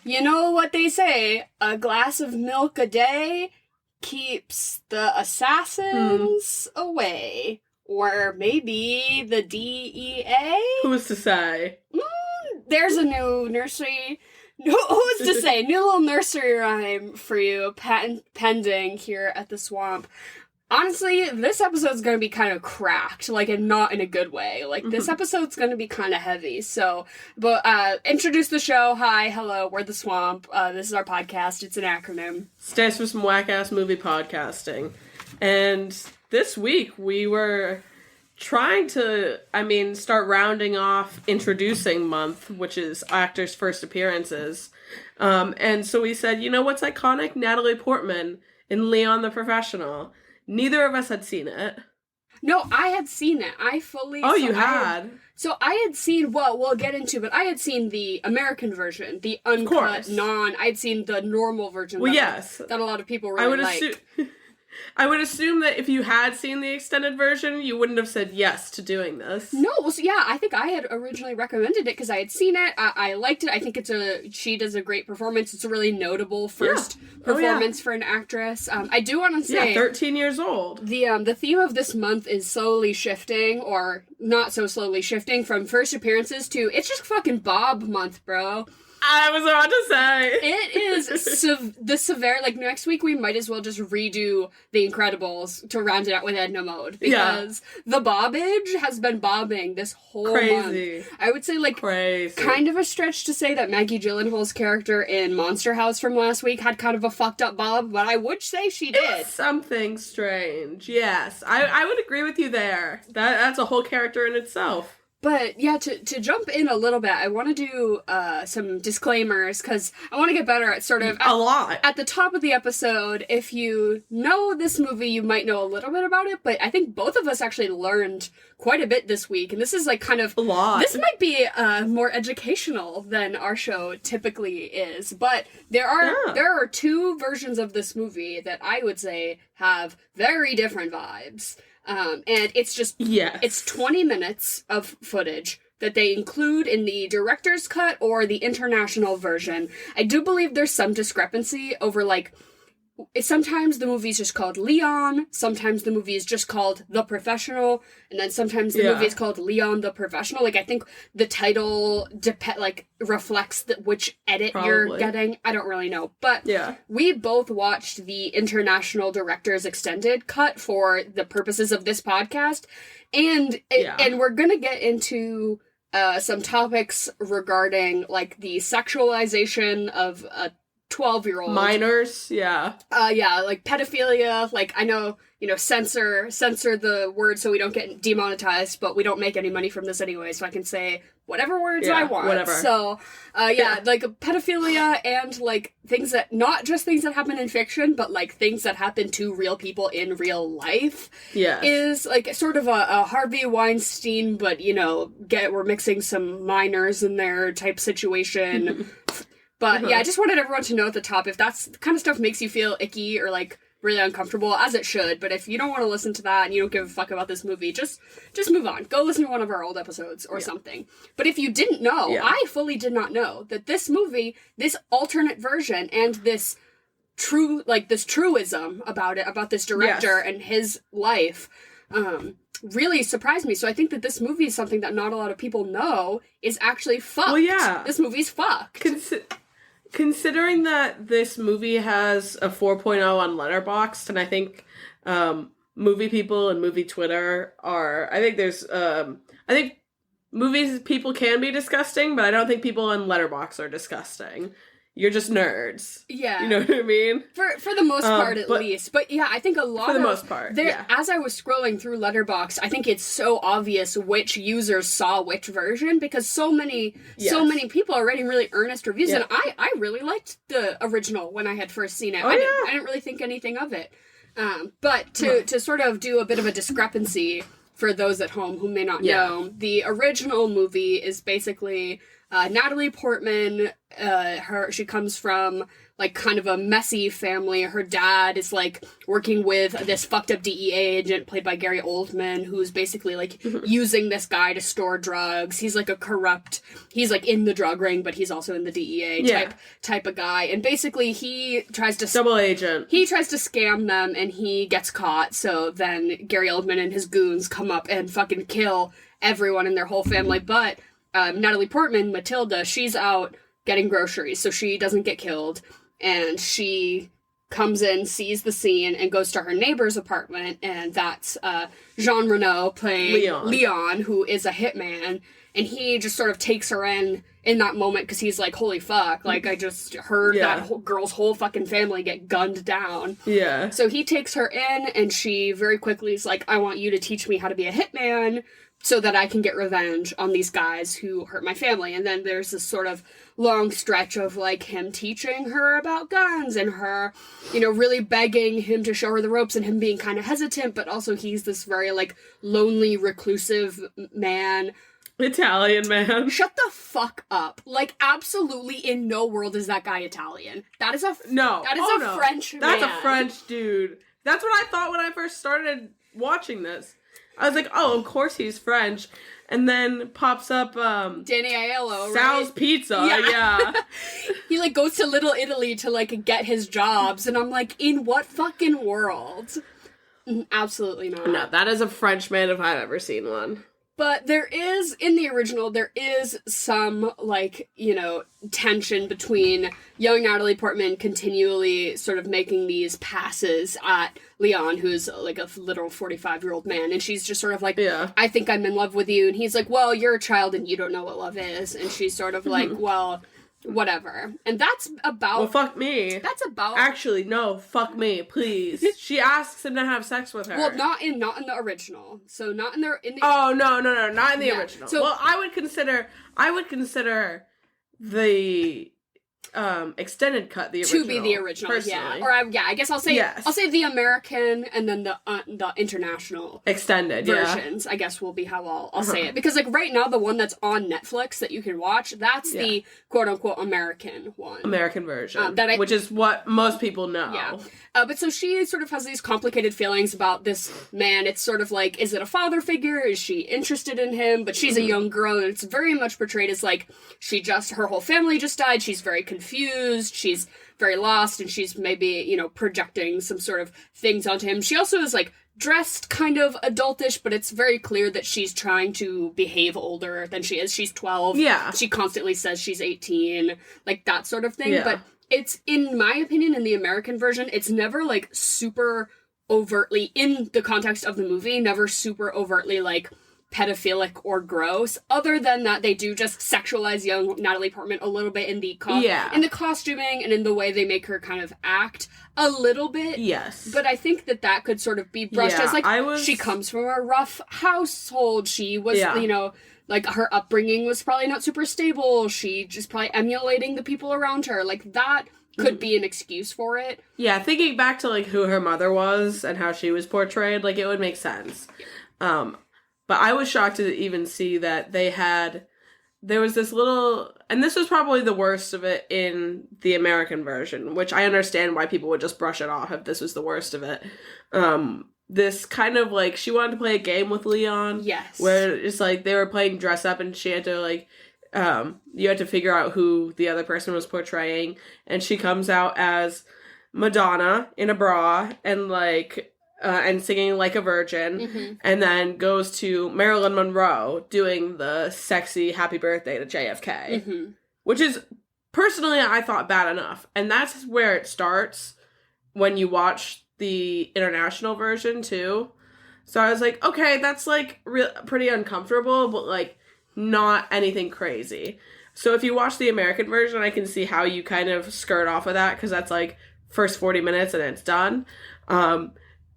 You know what they say, a glass of milk a day keeps the assassins away. Or maybe the DEA? Who's to say? There's a new nursery... Who's to say? New little nursery rhyme for you, pending here at the swamp. Honestly, this episode's gonna be kind of cracked, like, and not in a good way. Like, this episode's gonna be kind of heavy, so... But, introduce the show. Hi, hello, we're The Swamp. This is our podcast. It's an acronym. Stands for some whack-ass movie podcasting. And this week, we were trying to, start rounding off Introducing Month, which is actors' first appearances. And so we said, you know what's iconic? Natalie Portman in Léon the Professional. Neither of us had seen it. No, I had seen it. I fully... Oh, you had? I had seen, well, we'll get into, but I had seen the American version, the uncut, I'd seen the normal version that a lot of people really liked. I would assume that if you had seen the extended version, you wouldn't have said yes to doing this. No, so yeah, I think I had originally recommended it because I had seen it. I liked it. I think she does a great performance. It's a really notable first performance for an actress. I do want to say... 13 years old. The theme of this month is slowly shifting, or not so slowly shifting, from first appearances to, it's just fucking Bob month, bro. I was about to say. It is the severe, like, next week we might as well just redo The Incredibles to round it out with Edna Mode. Because the bobbage has been bobbing this whole month. I would say, like, kind of a stretch to say that Maggie Gyllenhaal's character in Monster House from last week had kind of a fucked up bob, but I would say she did. Something strange, yes. I would agree with you there. That's a whole character in itself. But, yeah, to jump in a little bit, I want to do some disclaimers, because I want to get better at sort of... At the top of the episode, if you know this movie, you might know a little bit about it, but I think both of us actually learned quite a bit this week, and this is, like, kind of... A lot. This might be more educational than our show typically is, but there are two versions of this movie that I would say have very different vibes. And it's just, it's 20 minutes of footage that they include in the director's cut or the international version. I do believe there's some discrepancy over, like, sometimes the movie's just called Léon, sometimes the movie is just called The Professional, and then sometimes the movie is called Léon the Professional. Like, I think the title reflects which edit you're getting. I don't really know. But we both watched the international director's extended cut for the purposes of this podcast, and we're gonna get into some topics regarding, like, the sexualization of a 12-year-old. Minors, like pedophilia, like, I know, censor the word so we don't get demonetized, but we don't make any money from this anyway, so I can say whatever words I want. Whatever. So, like pedophilia and, like, things that, not just things that happen in fiction, but, like, things that happen to real people in real life. Is, like, sort of a Harvey Weinstein, but, we're mixing some minors in there type situation. But, I just wanted everyone to know at the top, if that's the kind of stuff makes you feel icky or, like, really uncomfortable, as it should, but if you don't want to listen to that and you don't give a fuck about this movie, just move on. Go listen to one of our old episodes or something. But if you didn't know, I fully did not know, that this movie, this alternate version, and this truism about it, about this director and his life, really surprised me. So I think that this movie is something that not a lot of people know is actually fucked. Well, yeah. This movie's fucked. Considering that this movie has a 4.0 on Letterboxd, and I think movie people and movie Twitter are... I think movies people can be disgusting, but I don't think people on Letterboxd are disgusting. You're just nerds. Yeah. You know what I mean? For the most part, at least. But yeah, I think a lot for the most part, as I was scrolling through Letterboxd, I think it's so obvious which users saw which version, because so many people are writing really earnest reviews, and I really liked the original when I had first seen it. I didn't really think anything of it. But to sort of do a bit of a discrepancy for those at home who may not know, the original movie is basically... Natalie Portman, she comes from like, kind of a messy family. Her dad is, like, working with this fucked up DEA agent played by Gary Oldman, who's basically, like, using this guy to store drugs. He's, like, he's, like, in the drug ring, but he's also in the DEA type of guy. And basically, he tries to... Double agent. He tries to scam them, and he gets caught, so then Gary Oldman and his goons come up and fucking kill everyone in their whole family, but Natalie Portman, Matilda, she's out getting groceries, so she doesn't get killed. And she comes in, sees the scene, and goes to her neighbor's apartment, and that's Jean Reno playing Léon, who is a hitman, and he just sort of takes her in that moment, because he's like, holy fuck, like, I just heard that girl's whole fucking family get gunned down. Yeah. So he takes her in, and she very quickly is like, I want you to teach me how to be a hitman, so that I can get revenge on these guys who hurt my family. And then there's this sort of long stretch of, like, him teaching her about guns and her, you know, really begging him to show her the ropes and him being kind of hesitant, but also he's this very, like, lonely, reclusive man. Italian man. Shut the fuck up. Like, absolutely in no world is that guy Italian. That is a French man. That's a French dude. That's what I thought when I first started watching this. I was like, oh, of course he's French. And then pops up, Danny Aiello, Sal's right? Pizza, yeah. He, like, goes to Little Italy to, like, get his jobs. And I'm like, in what fucking world? Absolutely not. No, that is a French man if I've ever seen one. But there is, in the original, there is some, like, you know, tension between young Natalie Portman continually sort of making these passes at Léon, who's, like, a literal 45-year-old man, and she's just sort of like, I think I'm in love with you, and he's like, well, you're a child and you don't know what love is, and she's sort of like, well... whatever. And that's about... Well, fuck me. That's about... Actually, no, fuck me, please. She asks him to have sex with her. Well, not in the original. So not in the... Oh, no, not in the original. So, well, I would consider the extended cut the original. To be the original, personally. yeah. Or, I guess I'll say... Yes. I'll say the American and then the international... extended, versions, I guess will be how I'll say it. Because, like, right now, the one that's on Netflix that you can watch, that's the quote-unquote American one. American version. Which is what most people know. Yeah. But so she sort of has these complicated feelings about this man. It's sort of like, is it a father figure? Is she interested in him? But she's a young girl, and it's very much portrayed as, like, her whole family just died. She's very confused. She's very lost, and she's maybe, you know, projecting some sort of things onto him. She also is, like, dressed kind of adultish, but it's very clear that she's trying to behave older than she is. She's 12. Yeah. She constantly says she's 18. Like, that sort of thing. Yeah. But it's, in my opinion, in the American version, it's never, like, super overtly, in the context of the movie, never super overtly, like, pedophilic or gross, other than that they do just sexualize young Natalie Portman a little bit in the in the costuming and in the way they make her kind of act a little bit. Yes. But I think that could sort of be brushed as, like, she comes from a rough household. She was, you know, like, her upbringing was probably not super stable. She just probably emulating the people around her. Like, that could be an excuse for it. Yeah, thinking back to, like, who her mother was and how she was portrayed, like, it would make sense. But I was shocked to even see that there was this little, and this was probably the worst of it in the American version, which I understand why people would just brush it off if this was the worst of it. This kind of, like, she wanted to play a game with Léon. Yes. Where it's like they were playing dress up and she had to, like, you had to figure out who the other person was portraying. And she comes out as Madonna in a bra and, like, and singing like a virgin, and then goes to Marilyn Monroe doing the sexy happy birthday to JFK, which is, personally, I thought bad enough. And that's where it starts when you watch the international version, too. So I was like, okay, that's, like, pretty uncomfortable, but, like, not anything crazy. So if you watch the American version, I can see how you kind of skirt off of that, because that's, like, first 40 minutes and it's done.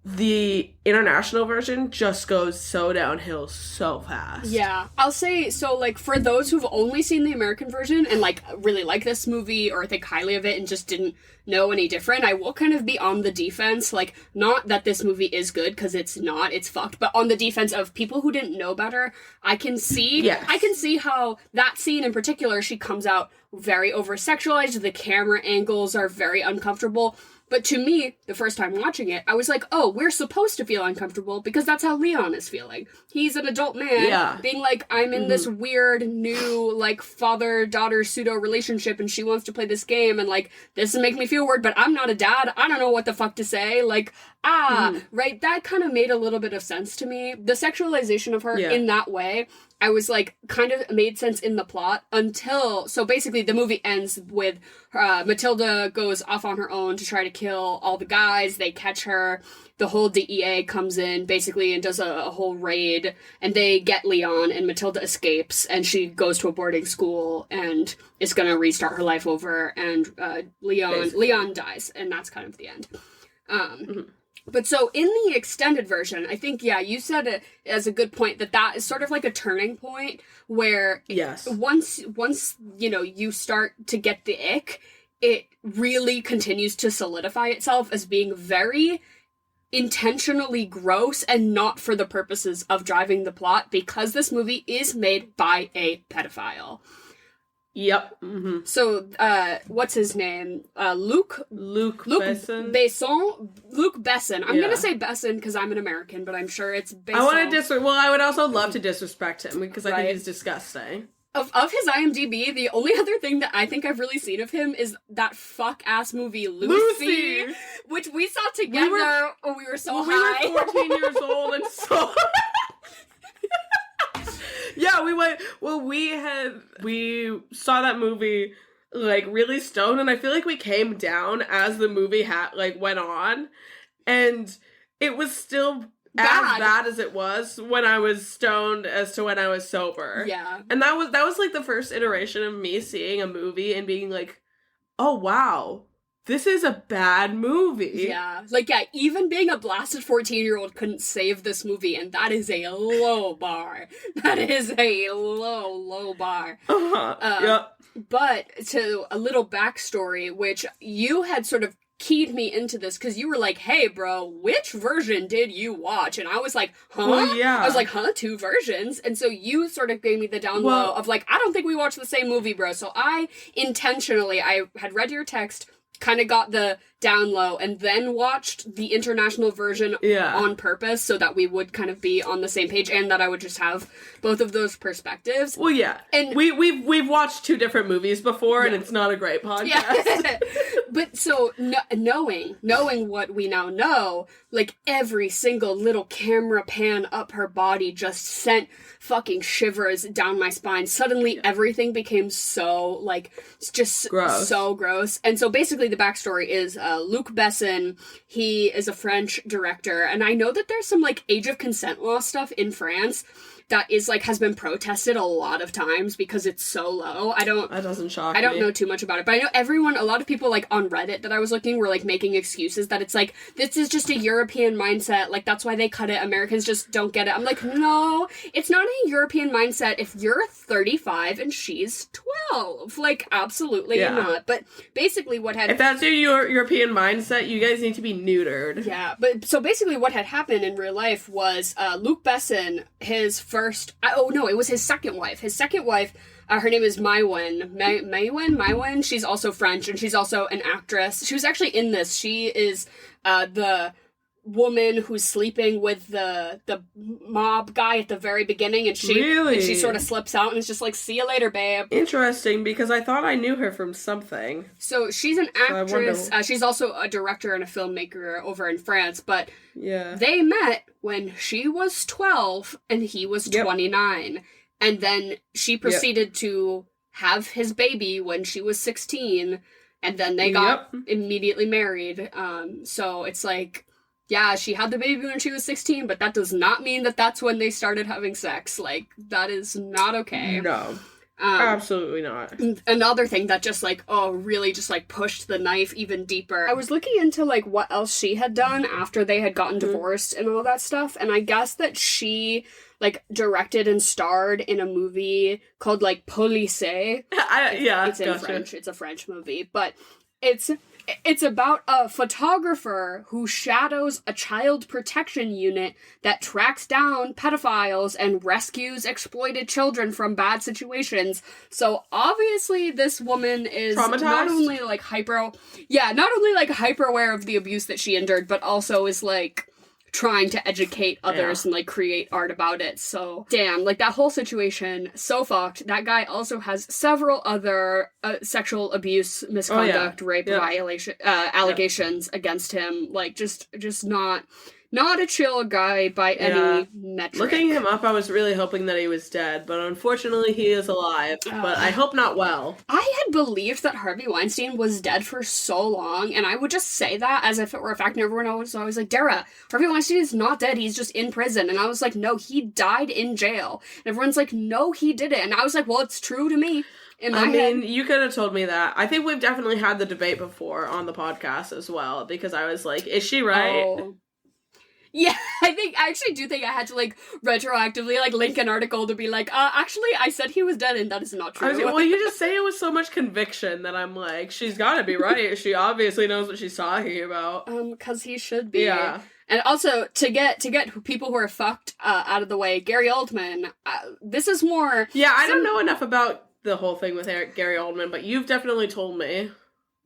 The international version just goes so downhill so fast. Yeah. I'll say, so, like, for those who've only seen the American version and, like, really like this movie or think highly of it and just didn't know any different, I will kind of be on the defense. Like, not that this movie is good, because it's not, it's fucked, but on the defense of people who didn't know better. I can see how that scene in particular, she comes out very over-sexualized, the camera angles are very uncomfortable. But to me, the first time watching it, I was like, oh, we're supposed to feel uncomfortable because that's how Léon is feeling. He's an adult man being like, I'm in this weird new, like, father-daughter pseudo-relationship and she wants to play this game and, like, this makes me feel weird, but I'm not a dad. I don't know what the fuck to say. Like, right? That kind of made a little bit of sense to me. The sexualization of her in that way, I was like, kind of made sense in the plot until, so basically the movie ends with Matilda goes off on her own to try to kill all the guys. They catch her. The whole DEA comes in basically and does a whole raid, and they get Léon, and Matilda escapes and she goes to a boarding school and is going to restart her life over, and Léon dies, and that's kind of the end. But so in the extended version, I think, you said it as a good point that is sort of like a turning point where once, you know, you start to get the ick, it really continues to solidify itself as being very intentionally gross and not for the purposes of driving the plot, because this movie is made by a pedophile. Yep. Mm-hmm. So, what's his name? Luc Besson. Luc Besson. I'm gonna say Besson because I'm an American, but I'm sure it's Besson. I would also love to disrespect him because I think he's disgusting. Of his IMDb, the only other thing that I think I've really seen of him is that fuck-ass movie Lucy, which we saw together when we were so high. We were 14 years old and so... Yeah, we went... Well, we saw that movie, like, really stoned, and I feel like we came down as the movie went on, and it was still... as bad as it was when I was stoned as to when I was sober. Yeah. And that was like the first iteration of me seeing a movie and being like, oh wow, this is a bad movie. Yeah. Like, even being a blasted 14-year-old couldn't save this movie, and that is a low bar. That is a low bar. Yeah. But to a little backstory, which you had sort of keyed me into this because you were like, hey bro, which version did you watch? And I was like, huh? Well, yeah. I was like, huh? 2 versions? And so you sort of gave me the down low of like, I don't think we watched the same movie, bro. So I had read your text, kind of got the down low, and then watched the international version on purpose so that we would kind of be on the same page and that I would just have both of those perspectives. Well, yeah. And we've watched 2 different movies before, and it's not a great podcast. Yeah. But so knowing what we now know, like every single little camera pan up her body just sent fucking shivers down my spine. Suddenly everything became so like just gross. So gross. And so basically the backstory is Luc Besson. He is a French director, and I know that there's some like age of consent law stuff in France that is like has been protested a lot of times because it's so low. That doesn't shock me. I don't know too much about it, but I know a lot of people like on Reddit that I was looking were like making excuses that it's like, this is just a European mindset, like that's why they cut it, Americans just don't get it. I'm like, no, it's not a European mindset if you're 35 and she's 12. Like, absolutely not. But basically if that's your European mindset, you guys need to be neutered. Yeah, but so basically what had happened in real life was Luc Besson, it was his second wife. His second wife, her name is Maïwenn. Maïwenn. She's also French, and she's also an actress. She was actually in this. She is the woman who's sleeping with the mob guy at the very beginning, and she sort of slips out and is just like, see you later, babe. Interesting, because I thought I knew her from something. So she's an actress. She's also a director and a filmmaker over in France, but they met when she was 12 and he was 29. And then she proceeded to have his baby when she was 16, and then they got immediately married. So it's like, yeah, she had the baby when she was 16, but that does not mean that that's when they started having sex. Like, that is not okay. No. Absolutely not. Another thing that just, like, really just, like, pushed the knife even deeper. I was looking into, like, what else she had done after they had gotten divorced and all that stuff, and I guess that she, like, directed and starred in a movie called, like, Police. It's in French. It's a French movie, but it's about a photographer who shadows a child protection unit that tracks down pedophiles and rescues exploited children from bad situations. So obviously this woman is not only like hyper aware of the abuse that she endured, but also is like trying to educate others and like create art about it. So damn, like that whole situation, so fucked. That guy also has several other sexual abuse, misconduct, rape, violation allegations against him. Like just not a chill guy by any metric. Looking him up, I was really hoping that he was dead, but unfortunately he is alive. But I hope not well. I had believed that Harvey Weinstein was dead for so long, and I would just say that as if it were a fact, and everyone was always like, Dara, Harvey Weinstein is not dead, he's just in prison. And I was like, no, he died in jail. And everyone's like, no, he didn't. And I was like, well, it's true to me. I mean, you could have told me that. I think we've definitely had the debate before on the podcast as well, because I was like, is she right? Oh. Yeah, I actually do think I had to, like, retroactively, like, link an article to be like, actually, I said he was dead and that is not true. Well, you just say it with so much conviction that I'm like, she's gotta be right. She obviously knows what she's talking about. Because he should be. Yeah. And also, to get people who are fucked out of the way, Gary Oldman, this is more... Yeah, I don't know enough about the whole thing with Gary Oldman, but you've definitely told me.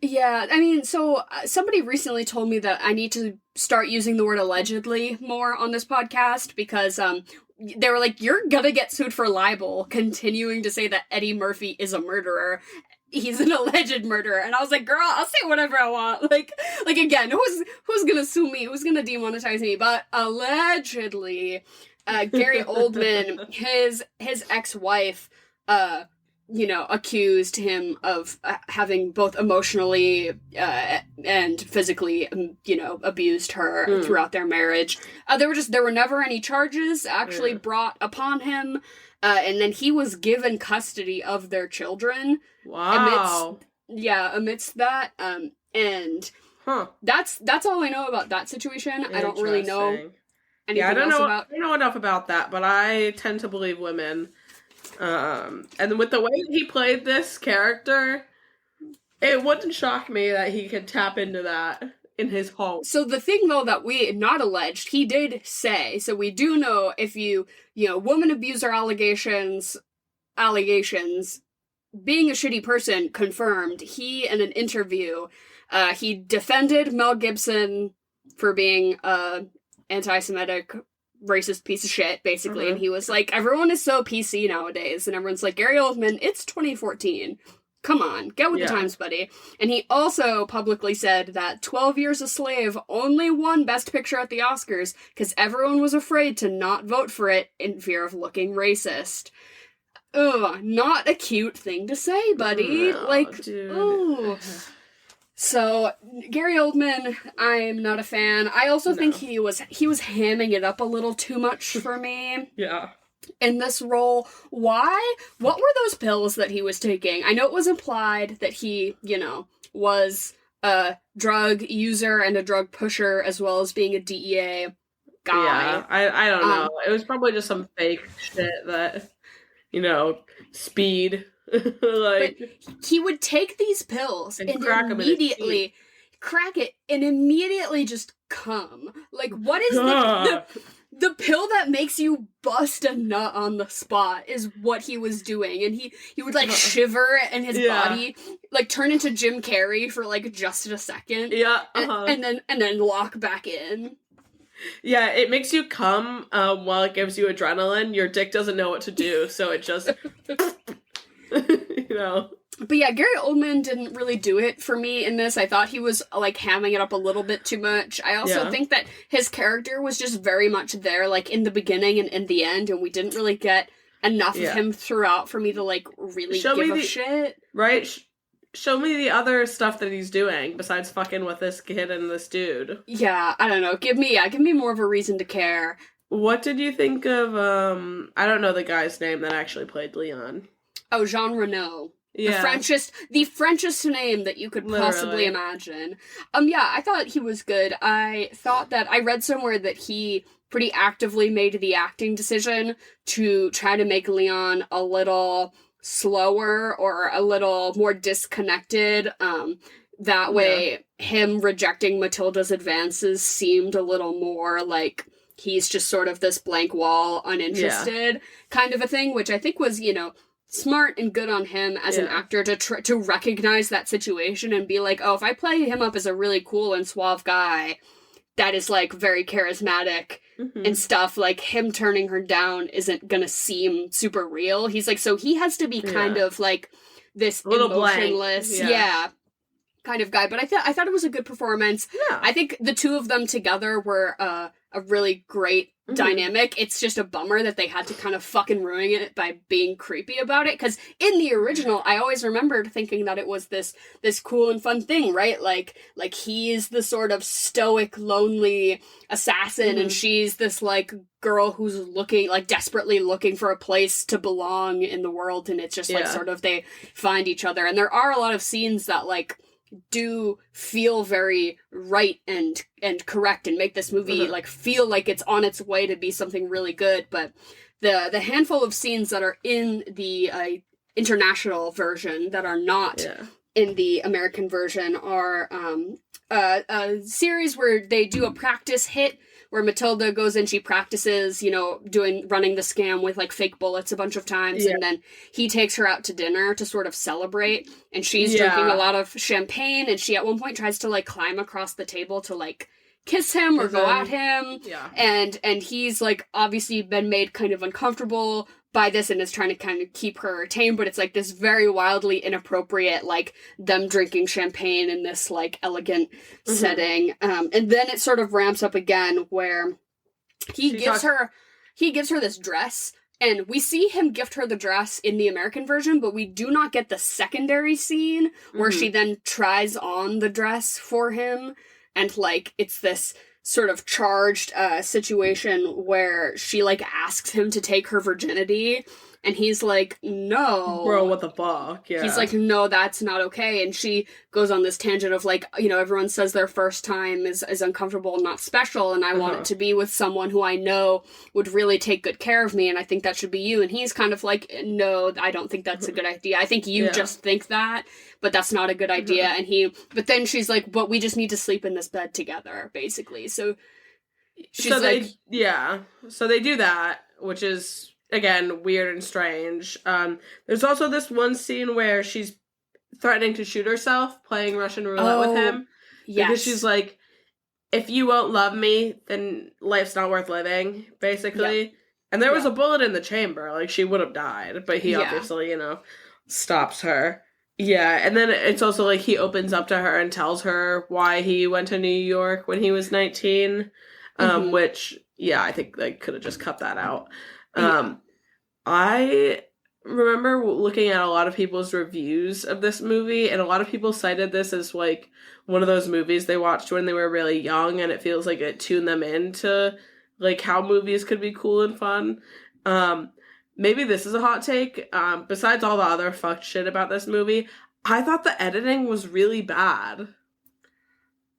Yeah, I mean, so somebody recently told me that I need to start using the word allegedly more on this podcast because they were like, you're gonna get sued for libel, continuing to say that Eddie Murphy is a murderer. He's an alleged murderer. And I was like, girl, I'll say whatever I want. Like again, who's gonna sue me? Who's gonna demonetize me? But allegedly, Gary Oldman, his ex-wife, accused him of having both emotionally and physically, abused her throughout their marriage. There were never any charges actually brought upon him, and then he was given custody of their children. Wow. Amidst that, and that's all I know about that situation. I don't really know anything else about. I don't know enough about that, but I tend to believe women. And with the way that he played this character, it wouldn't shock me that he could tap into that in his home. So the thing, though, that we not alleged, he did say, so we do know if woman abuser allegations, being a shitty person confirmed, he, in an interview, he defended Mel Gibson for being anti-Semitic racist piece of shit, basically, and he was like, everyone is so PC nowadays, and everyone's like, Gary Oldman, it's 2014. Come on, get with the times, buddy. And he also publicly said that 12 Years a Slave only won Best Picture at the Oscars because everyone was afraid to not vote for it in fear of looking racist. Ugh, not a cute thing to say, buddy. No, dude. So, Gary Oldman, I'm not a fan. I also think he was hamming it up a little too much for me. Yeah. In this role. Why? What were those pills that he was taking? I know it was implied that he, was a drug user and a drug pusher as well as being a DEA guy. Yeah, I don't know. It was probably just some fake shit that, speed. But he would take these pills and immediately crack it and immediately just come. Like, what is the pill that makes you bust a nut on the spot is what he was doing. And he would like shiver and his body like turn into Jim Carrey for like just a second. Yeah. And then lock back in. Yeah, it makes you come while it gives you adrenaline. Your dick doesn't know what to do, so it just But yeah, Gary Oldman didn't really do it for me in this. I thought he was, like, hamming it up a little bit too much. I also think that his character was just very much there, like, in the beginning and in the end, and we didn't really get enough of him throughout for me to, like, really give a shit. Right? Show me the other stuff that he's doing besides fucking with this kid and this dude. Yeah, I don't know. Give me more of a reason to care. What did you think of, I don't know the guy's name that actually played Léon. Oh, Jean Reno. Yeah. The Frenchest name that you could possibly imagine. Yeah, I thought he was good. I thought that I read somewhere that he pretty actively made the acting decision to try to make Léon a little slower or a little more disconnected. That way, him rejecting Matilda's advances seemed a little more like he's just sort of this blank wall, uninterested kind of a thing, which I think was, smart and good on him as an actor to recognize that situation and be like, oh, if I play him up as a really cool and suave guy that is, like, very charismatic and stuff, like, him turning her down isn't gonna seem super real. He's like, so he has to be kind of, like, this little emotionless, kind of guy. But I thought it was a good performance. Yeah. I think the two of them together were a really great dynamic. It's just a bummer that they had to kind of fucking ruin it by being creepy about it, because in the original I always remembered thinking that it was this cool and fun thing, right? Like he's the sort of stoic, lonely assassin and she's this like girl who's looking, like, desperately looking for a place to belong in the world, and it's just like sort of they find each other. And there are a lot of scenes that like do feel very right and correct and make this movie like feel like it's on its way to be something really good. But the handful of scenes that are in the international version that are not in the American version are a series where they do a practice hit where Matilda goes in, she practices, running the scam with, like, fake bullets a bunch of times, and then he takes her out to dinner to sort of celebrate, and she's drinking a lot of champagne, and she at one point tries to, like, climb across the table to, like, kiss him or go at him, and he's, like, obviously been made kind of uncomfortable by this and is trying to kind of keep her tame, but it's like this very wildly inappropriate, like, them drinking champagne in this, like, elegant setting. And then it sort of ramps up again where he gives her this dress, and we see him gift her the dress in the American version, but we do not get the secondary scene where she then tries on the dress for him, and, like, it's this sort of charged situation where she, like, asks him to take her virginity, and he's like, no. Bro, what the fuck? Yeah. He's like, no, that's not okay. And she goes on this tangent of, like, everyone says their first time is uncomfortable and not special, and I want it to be with someone who I know would really take good care of me, and I think that should be you. And he's kind of like, no, I don't think that's a good idea. I think you just think that, but that's not a good idea. And but then she's like, but we just need to sleep in this bed together, basically. So she's so so they do that, which is, again, weird and strange. There's also this one scene where she's threatening to shoot herself, playing Russian roulette with him. Yes. Because she's like, if you won't love me, then life's not worth living, basically. Yep. And there was a bullet in the chamber. Like, she would have died. But he obviously, stops her. Yeah, and then it's also like he opens up to her and tells her why he went to New York when he was 19. Which, I think they could have just cut that out. I remember looking at a lot of people's reviews of this movie, and a lot of people cited this as, like, one of those movies they watched when they were really young, and it feels like it tuned them into, like, how movies could be cool and fun. Maybe this is a hot take. Besides all the other fucked shit about this movie, I thought the editing was really bad.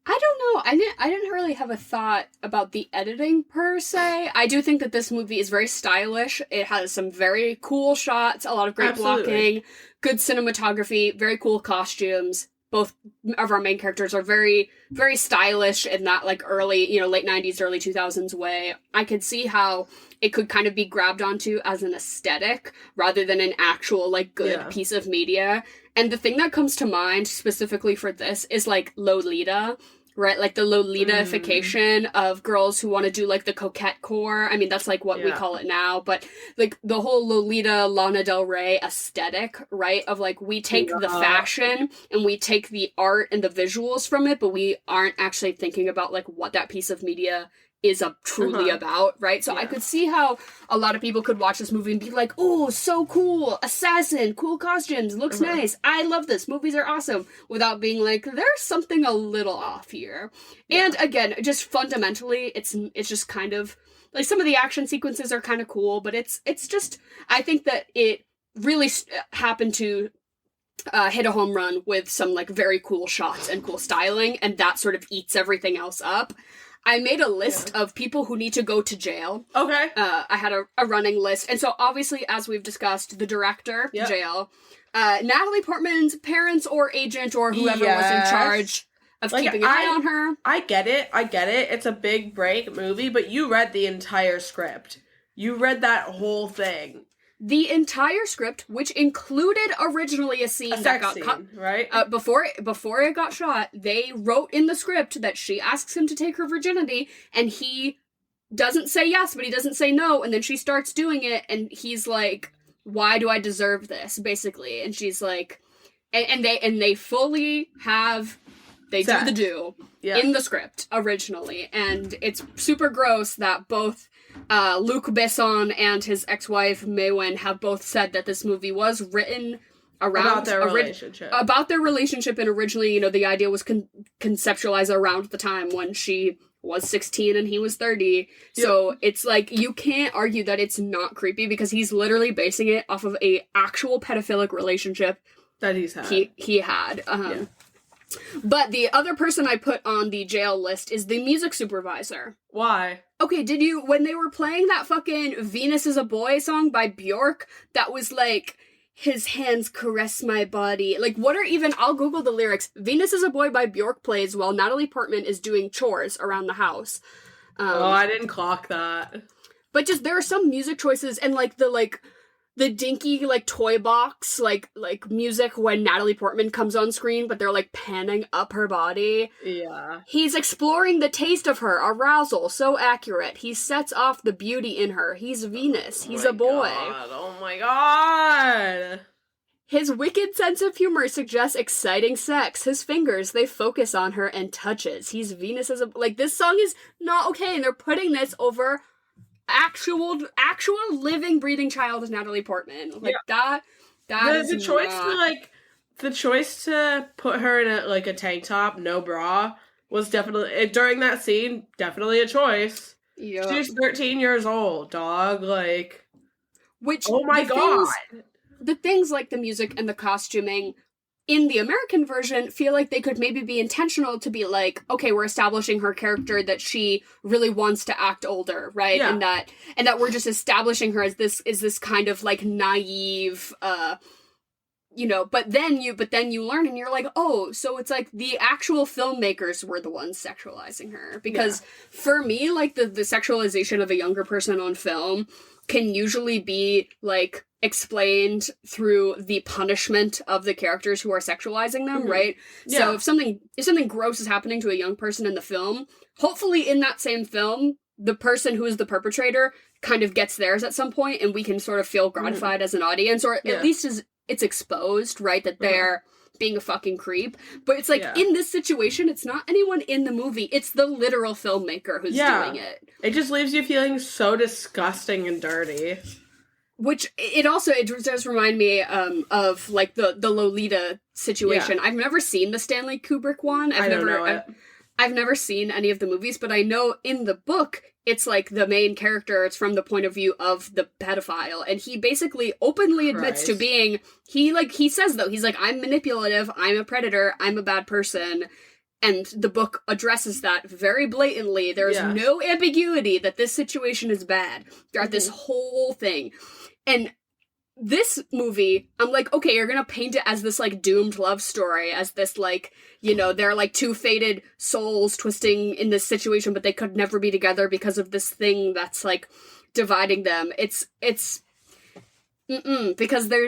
I don't know. I didn't really have a thought about the editing per se. I do think that this movie is very stylish. It has some very cool shots, a lot of great blocking, good cinematography, very cool costumes. Both of our main characters are very, very stylish in that, like, early, late 90s, early 2000s way. I could see how it could kind of be grabbed onto as an aesthetic rather than an actual, like, good piece of media. And the thing that comes to mind specifically for this is, like, Lolita, right? Like, the Lolita-ification of girls who want to do, like, the coquette core. I mean, that's, like, what we call it now. But, like, the whole Lolita, Lana Del Rey aesthetic, right? Of, like, we take the fashion and we take the art and the visuals from it, but we aren't actually thinking about, like, what that piece of media is truly about, right? So I could see how a lot of people could watch this movie and be like, oh, so cool, assassin, cool costumes, looks nice, I love this, movies are awesome, without being like, there's something a little off here. And again, just fundamentally, it's just kind of, like, some of the action sequences are kind of cool, but it's just, I think that it really happened to hit a home run with some like very cool shots and cool styling, and that sort of eats everything else up. I made a list of people who need to go to jail. Okay. I had a running list. And so obviously, as we've discussed, the director, jail. Natalie Portman's parents or agent or whoever was in charge of keeping an eye on her. I get it. It's a big break movie, but you read the entire script. You read that whole thing. The entire script, which included originally a scene that got cut, right? Before it got shot, they wrote in the script that she asks him to take her virginity, and he doesn't say yes, but he doesn't say no, and then she starts doing it, and he's like, "Why do I deserve this?" Basically, and she's like, and they fully have. They do in the script originally, and it's super gross that both Luc Besson and his ex-wife Maïwenn have both said that this movie was written around their relationship. About their relationship, and originally, you know, the idea was conceptualized around the time when she was 16 and he was 30. Yep. So it's like, you can't argue that it's not creepy because he's literally basing it off of a actual pedophilic relationship that he's had. He had. But the other person I put on the jail list is the music supervisor. Why? Okay, did you, when they were playing that fucking Venus is a Boy song by Bjork, that was like, his hands caress my body. Like, what are even, I'll Google the lyrics. Venus is a Boy by Bjork plays while Natalie Portman is doing chores around the house. I didn't clock that. But just, there are some music choices, and the dinky, like, toy box, like music when Natalie Portman comes on screen, but they're, like, panning up her body. Yeah. He's exploring the taste of her, arousal, so accurate. He sets off the beauty in her. He's Venus. He's a boy. Oh my god! His wicked sense of humor suggests exciting sex. His fingers, they focus on her and touches. He's Venus as a... Like, this song is not okay, and they're putting this over... actual living, breathing child is Natalie Portman. Like, that is the choice not... the choice to put her in a tank top, no bra, was definitely, during that scene, definitely a choice. Yep. She's 13 years old, dog, like... Which, oh my god! The things like the music and the costuming in the American version feel like they could maybe be intentional to be like, okay, we're establishing her character that she really wants to act older, right? Yeah. And that we're just establishing her as this kind of like naive, but then you learn and you're like, oh, so it's like the actual filmmakers were the ones sexualizing her. Because for me, like the sexualization of a younger person on film can usually be like explained through the punishment of the characters who are sexualizing them, right? Yeah. So if something gross is happening to a young person in the film, hopefully in that same film, the person who is the perpetrator kind of gets theirs at some point, and we can sort of feel gratified as an audience, or at least as it's exposed, right, that they're being a fucking creep. But it's like, in this situation, it's not anyone in the movie, it's the literal filmmaker who's doing it. It just leaves you feeling so disgusting and dirty. Which, it does remind me of, like, the Lolita situation. I've never seen the Stanley Kubrick one. I've never seen any of the movies, but I know in the book, it's, like, the main character, it's from the point of view of the pedophile, and he basically openly admits to being, he says, though, he's like, I'm manipulative, I'm a predator, I'm a bad person, and the book addresses that very blatantly. There's no ambiguity that this situation is bad throughout this whole thing. And this movie, I'm like, okay, you're gonna paint it as this, like, doomed love story, as this, like, they're, like, two fated souls twisting in this situation, but they could never be together because of this thing that's, like, dividing them. Because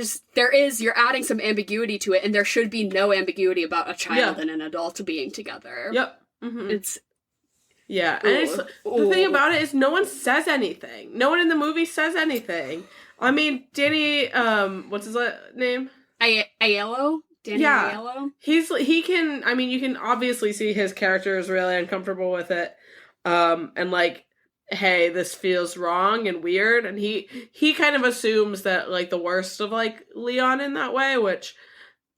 you're adding some ambiguity to it, and there should be no ambiguity about a child and an adult being together. Yep. Mm-hmm. And the thing about it is no one says anything. No one in the movie says anything. I mean, Danny, what's his name? Aiello? Danny Aiello? You can obviously see his character is really uncomfortable with it. And like, hey, this feels wrong and weird. And he kind of assumes that, like, the worst of, like, Léon in that way, which,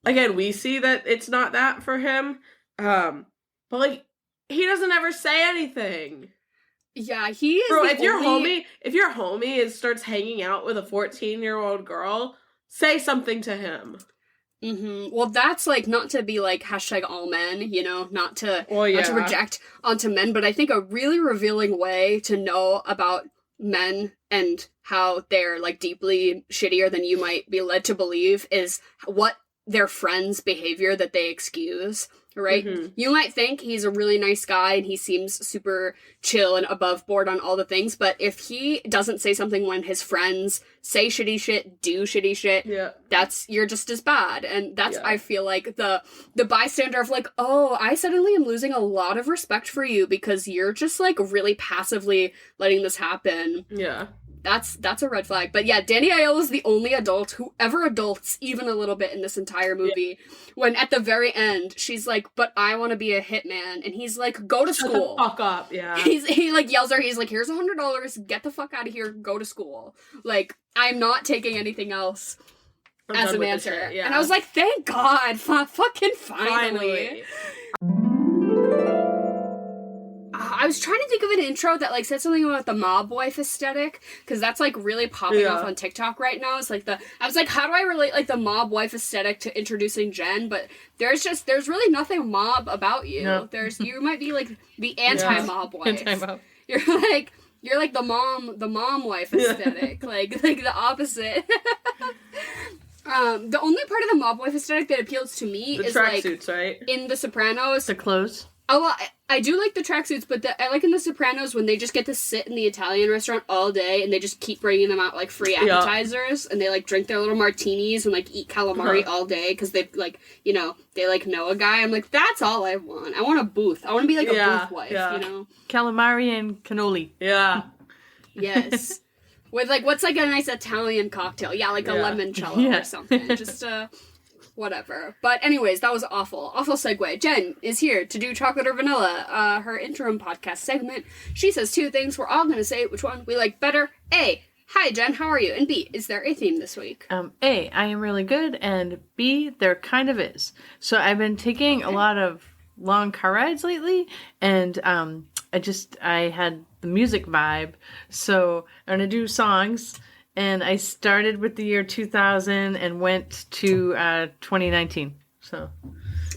again, we see that it's not that for him. But, like, he doesn't ever say anything. Yeah, he is. Bro, if your homie starts hanging out with a 14-year-old girl, say something to him. Mm-hmm. Well, that's, like, not to be, like, hashtag all men, you know, not to project onto men, but I think a really revealing way to know about men and how they're, like, deeply shittier than you might be led to believe is what their friends' behavior that they excuse, right? Mm-hmm. You might think he's a really nice guy and he seems super chill and above board on all the things, but if he doesn't say something when his friends say shitty shit, do shitty shit, you're just as bad. And that's, I feel like, the bystander of, like, oh, I suddenly am losing a lot of respect for you because you're just, like, really passively letting this happen. Yeah. That's a red flag. But yeah, Danny Aiello is the only adult who ever adults even a little bit in this entire movie. Yeah. When at the very end, she's like, but I want to be a hitman. And he's like, go to school. Shut the fuck up, yeah. He like yells at her, he's like, here's $100, get the fuck out of here, go to school. Like, I'm not taking anything else as an answer. And I was like, thank God, fucking finally. I was trying to think of an intro that, like, said something about the mob wife aesthetic, because that's, like, really popping off on TikTok right now. It's like I was like, how do I relate, like, the mob wife aesthetic to introducing Jen? But there's really nothing mob about you. No. You might be, like, the anti-mob wife. Anti-mob. You're like the mom wife aesthetic. like the opposite. The only part of the mob wife aesthetic that appeals to me is, like, tracksuits, right? In The Sopranos. The clothes. Oh, well, I do like the tracksuits, but I like in The Sopranos when they just get to sit in the Italian restaurant all day and they just keep bringing them out, like, free appetizers, and they, like, drink their little martinis and, like, eat calamari all day because they, like, you know, they, like, know a guy. I'm like, that's all I want. I want a booth. I want to be, like, a booth wife, you know? Calamari and cannoli. Yeah. Yes. With, like, what's, like, a nice Italian cocktail? Yeah, like a limoncello or something. Just, whatever. But anyways, that was awful. Awful segue. Jen is here to do Chocolate or Vanilla, her interim podcast segment. She says two things. We're all going to say which one we like better. A, hi Jen, how are you? And B, is there a theme this week? A, I am really good. And B, there kind of is. So I've been taking a lot of long car rides lately. And I had the music vibe. So I'm going to do songs. And I started with the year 2000 and went to 2019. So,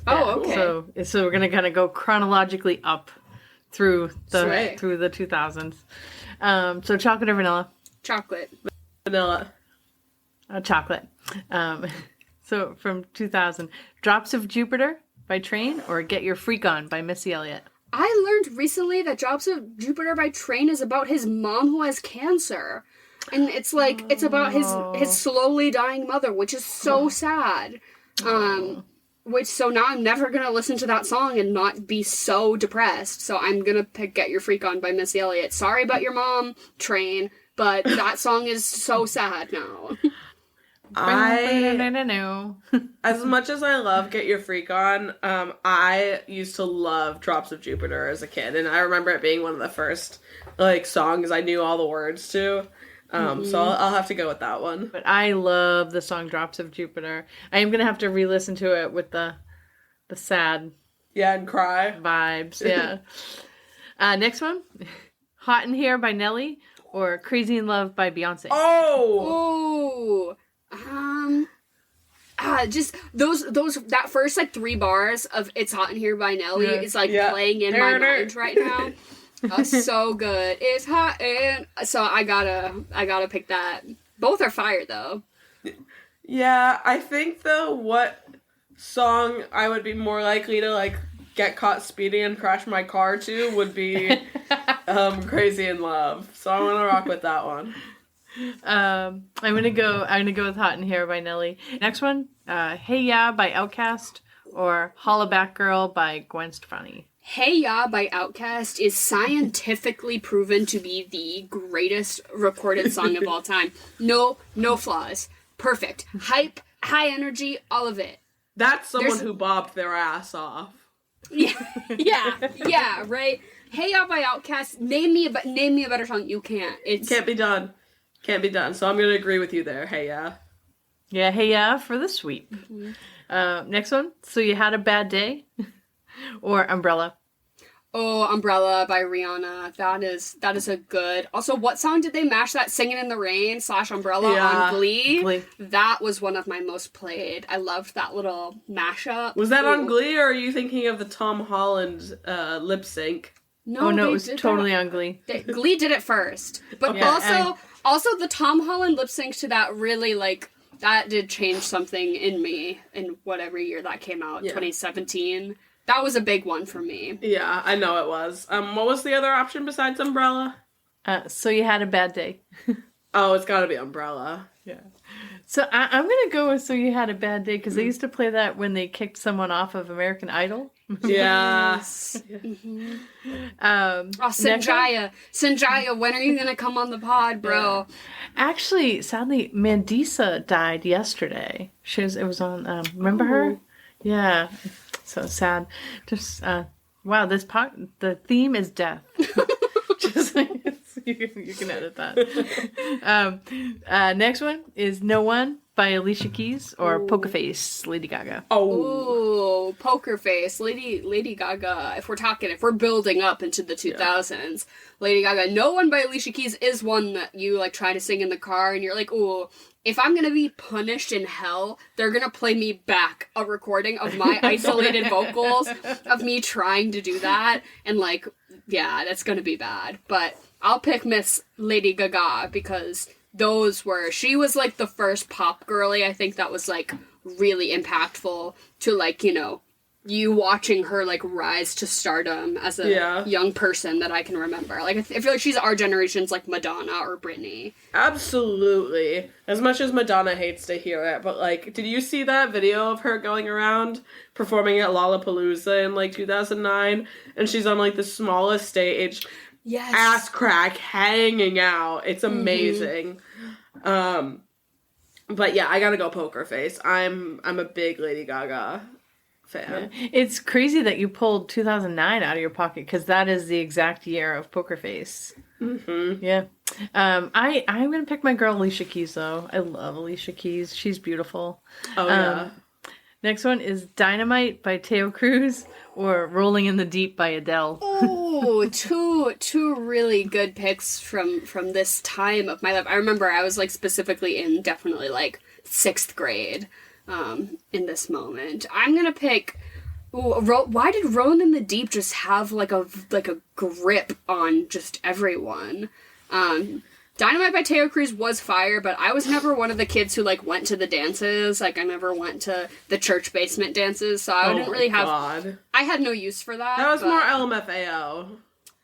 okay. So we're gonna kind of go chronologically up through the 2000s. So chocolate or vanilla? Chocolate. Vanilla. Chocolate. So from 2000, Drops of Jupiter by Train or Get Your Freak On by Missy Elliott. I learned recently that Drops of Jupiter by Train is about his mom who has cancer. And it's like, it's about his slowly dying mother, which is so sad. So now I'm never going to listen to that song and not be so depressed. So I'm going to pick Get Your Freak On by Missy Elliott. Sorry about your mom, Train, but that song is so sad now. As much as I love Get Your Freak On, I used to love Drops of Jupiter as a kid. And I remember it being one of the first, like, songs I knew all the words to. So I'll have to go with that one. But I love the song Drops of Jupiter. I am going to have to re-listen to it with the sad... Yeah, and cry. Vibes, yeah. Next one. Hot in Here by Nelly or Crazy in Love by Beyonce. Oh! Just that first, like, 3 bars of It's Hot in Here by Nelly is, like, playing in my mind right now. So good. It's hot and so I gotta pick that. Both are fire though. Yeah, I think though what song I would be more likely to, like, get caught speeding and crash my car to would be Crazy in Love. So I'm gonna rock with that one. I'm gonna go with Hot in Here by Nelly. Next one, Hey Ya by Outkast or Holla Back Girl by Gwen Stefani. Hey Ya by Outkast is scientifically proven to be the greatest recorded song of all time. No flaws. Perfect. Hype, high energy, all of it. That's someone who bobbed their ass off. Yeah, right? Hey Ya by Outkast, name me a better song. You can't. It can't be done. Can't be done. So I'm going to agree with you there. Hey Ya. Yeah, Hey Ya for the sweep. Mm-hmm. Next one. So You Had a Bad Day or Umbrella. Oh, Umbrella by Rihanna. That is a good. Also, what song did they mash that Singing in the Rain / Umbrella on Glee? That was one of my most played. I loved that little mashup. Was that on Glee, or are you thinking of the Tom Holland lip sync? No, it was totally on Glee. Glee did it first. But also the Tom Holland lip sync to that really, like, that did change something in me in whatever year that came out, 2017. That was a big one for me. Yeah, I know it was. What was the other option besides Umbrella? So You Had a Bad Day. Oh, it's gotta be Umbrella. Yeah. So I'm gonna go with So You Had a Bad Day, because they used to play that when they kicked someone off of American Idol. Yes. Mm-hmm. Sanjaya, when are you gonna come on the pod, bro? Yeah. Actually, sadly, Mandisa died yesterday. It was on. Remember her? Yeah. So sad. Just wow. The theme is death. Just you can edit that. Next one is No One by Alicia Keys or Poker Face, Lady Gaga. Oh, Poker Face, Lady Gaga. If we're building up into the 2000s, Lady Gaga. No One by Alicia Keys is one that you like try to sing in the car and you're like, ooh. If I'm gonna be punished in hell, they're gonna play me back a recording of my isolated vocals of me trying to do that, and like, yeah, that's gonna be bad. But I'll pick Miss Lady Gaga because she was like the first pop girly, I think, that was like really impactful to like, you know, you watching her like rise to stardom as a young person that I can remember. Like I feel like she's our generation's like Madonna or Britney. Absolutely. As much as Madonna hates to hear it, but like, did you see that video of her going around performing at Lollapalooza in like 2009? And she's on like the smallest stage. Yes. Ass crack hanging out. It's amazing. But yeah, I gotta go Poker Face. I'm a big Lady Gaga fan. Yeah. It's crazy that you pulled 2009 out of your pocket, because that is the exact year of Poker Face. Mm-hmm. Yeah. I'm gonna pick my girl Alicia Keys though. I love Alicia Keys. She's beautiful. Oh yeah. Next one is Dynamite by Teo Cruz or Rolling in the Deep by Adele. Oh, two really good picks from this time of my life. I remember I was like specifically in definitely like 6th grade in this moment. I'm gonna pick. Why did Rolling in the Deep just have like a grip on just everyone? Dynamite by Teo Cruz was fire, but I was never one of the kids who like went to the dances. Like I never went to the church basement dances, so I didn't really have. I had no use for that. That was more LMFAO.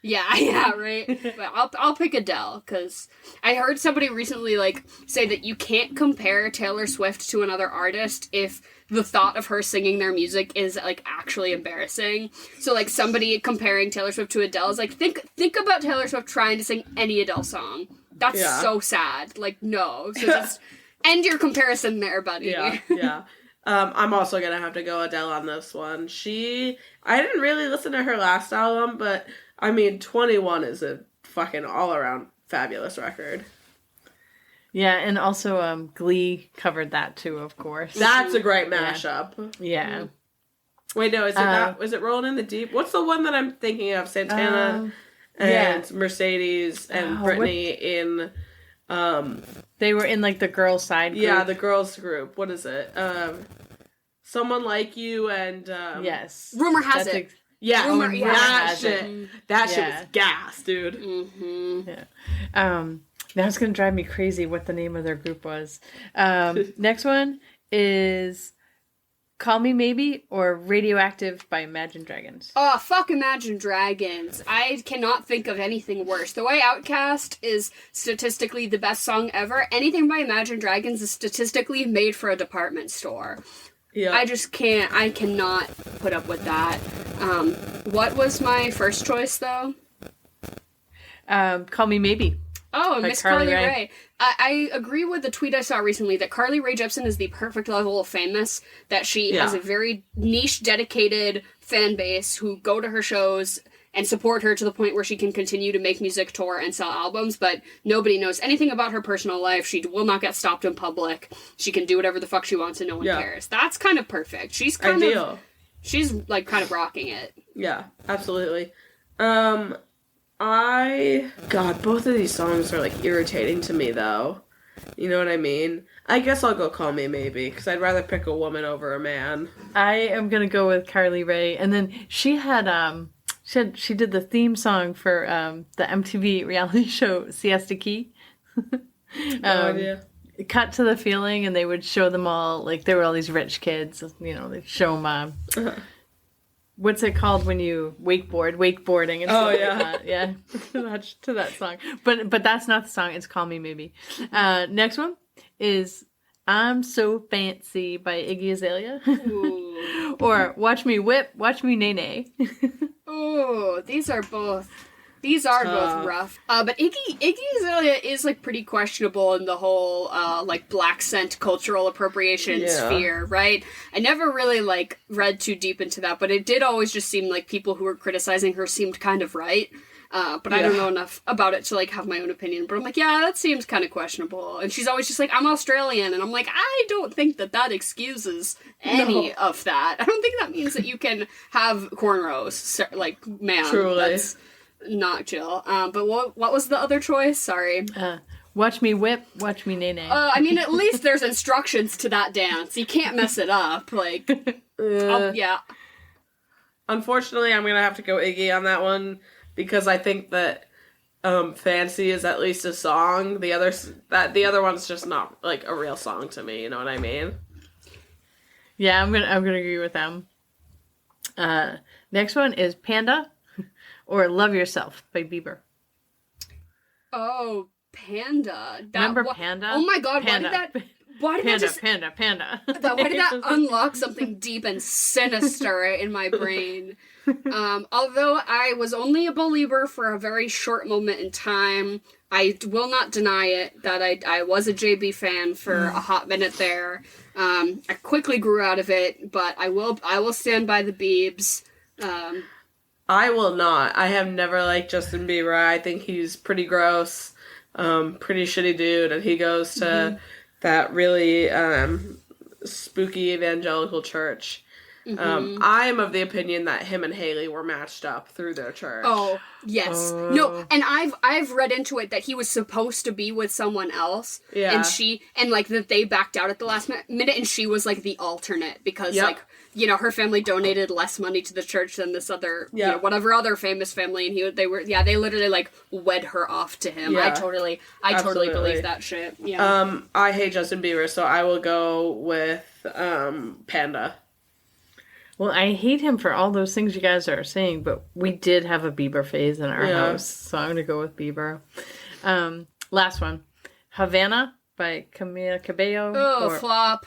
Yeah, right. But I'll pick Adele because I heard somebody recently like say that you can't compare Taylor Swift to another artist if the thought of her singing their music is like actually embarrassing. So like somebody comparing Taylor Swift to Adele is like think about Taylor Swift trying to sing any Adele song. That's so sad. Like no, so just end your comparison there, buddy. Yeah. I'm also gonna have to go Adele on this one. I didn't really listen to her last album, but I mean, 21 is a fucking all-around fabulous record. Yeah, and also Glee covered that too, of course. That's a great mashup. Yeah. Wait, no, is it Rolling in the Deep? What's the one that I'm thinking of? Santana and Mercedes and Britney in... they were in like the girls' side group. Yeah, the girls group. What is it? Someone Like You and... yes. Rumor Has It. That shit was gas, dude. Mm-hmm. Yeah. Now it's gonna drive me crazy what the name of their group was. Next one is Call Me Maybe or Radioactive by Imagine Dragons. Oh, fuck Imagine Dragons. I cannot think of anything worse. The Way Outcast is statistically the best song ever. Anything by Imagine Dragons is statistically made for a department store. Yeah. I cannot put up with that. What was my first choice, though? Call Me Maybe. Oh, Miss Carly Rae. I agree with the tweet I saw recently that Carly Rae Jepsen is the perfect level of famous, that she has a very niche, dedicated fan base who go to her shows and support her to the point where she can continue to make music, tour, and sell albums, but nobody knows anything about her personal life. She will not get stopped in public. She can do whatever the fuck she wants and no one cares. That's kind of perfect. She's kind of rocking it. Yeah, absolutely. Both of these songs are, like, irritating to me, though. You know what I mean? I guess I'll go Call Me Maybe, because I'd rather pick a woman over a man. I am gonna go with Carly Rae, and then she did the theme song for the MTV reality show Siesta Key. No idea. Cut to the Feeling, and they would show them all, like, there were all these rich kids, you know, they'd show them, what's it called when you wakeboarding and stuff like that. Yeah, to that song. But that's not the song, it's Call Me Maybe. Next one is I'm So Fancy by Iggy Azalea. Or Watch Me Whip, Watch Me Nay Nay. Oh, these are both rough. But Iggy Azalea is, like, pretty questionable in the whole, like, black scent cultural appropriation sphere, right? I never really, like, read too deep into that, but it did always just seem like people who were criticizing her seemed kind of right. But I don't know enough about it to, like, have my own opinion. But I'm like, yeah, that seems kind of questionable. And she's always just like, I'm Australian. And I'm like, I don't think that excuses any of that. I don't think that means that you can have cornrows. Like, man, truly. That's not chill. But what was the other choice? Sorry. Watch Me Whip, Watch Me Nay Nay. I mean, at least there's instructions to that dance. You can't mess it up. Like, yeah. Unfortunately, I'm gonna have to go Iggy on that one, because I think that Fancy is at least a song. The other one's just not, like, a real song to me, you know what I mean? Yeah, I'm gonna agree with them. Next one is Panda or Love Yourself by Bieber. Oh, Panda. Remember Panda? Oh my god, Panda. Why did Panda. Why did that unlock something deep and sinister in my brain? Although I was only a believer for a very short moment in time, I will not deny it that I was a JB fan for a hot minute there. I quickly grew out of it, but I will stand by the Biebs. I will not. I have never liked Justin Bieber. I think he's pretty gross, pretty shitty dude, and he goes to that really spooky evangelical church. I am of the opinion that him and Haley were matched up through their church. Oh, yes. No, and I've read into it that he was supposed to be with someone else. Yeah. And like that they backed out at the last minute, and she was like the alternate because like, you know, her family donated less money to the church than this other, you know, whatever other famous family, and they literally like wed her off to him. Yeah. I totally believe that shit. Yeah. I hate Justin Bieber, so I will go with Panda. Well, I hate him for all those things you guys are saying, but we did have a Bieber phase in our house, so I'm going to go with Bieber. Last one. Havana by Camila Cabello. Oh, flop.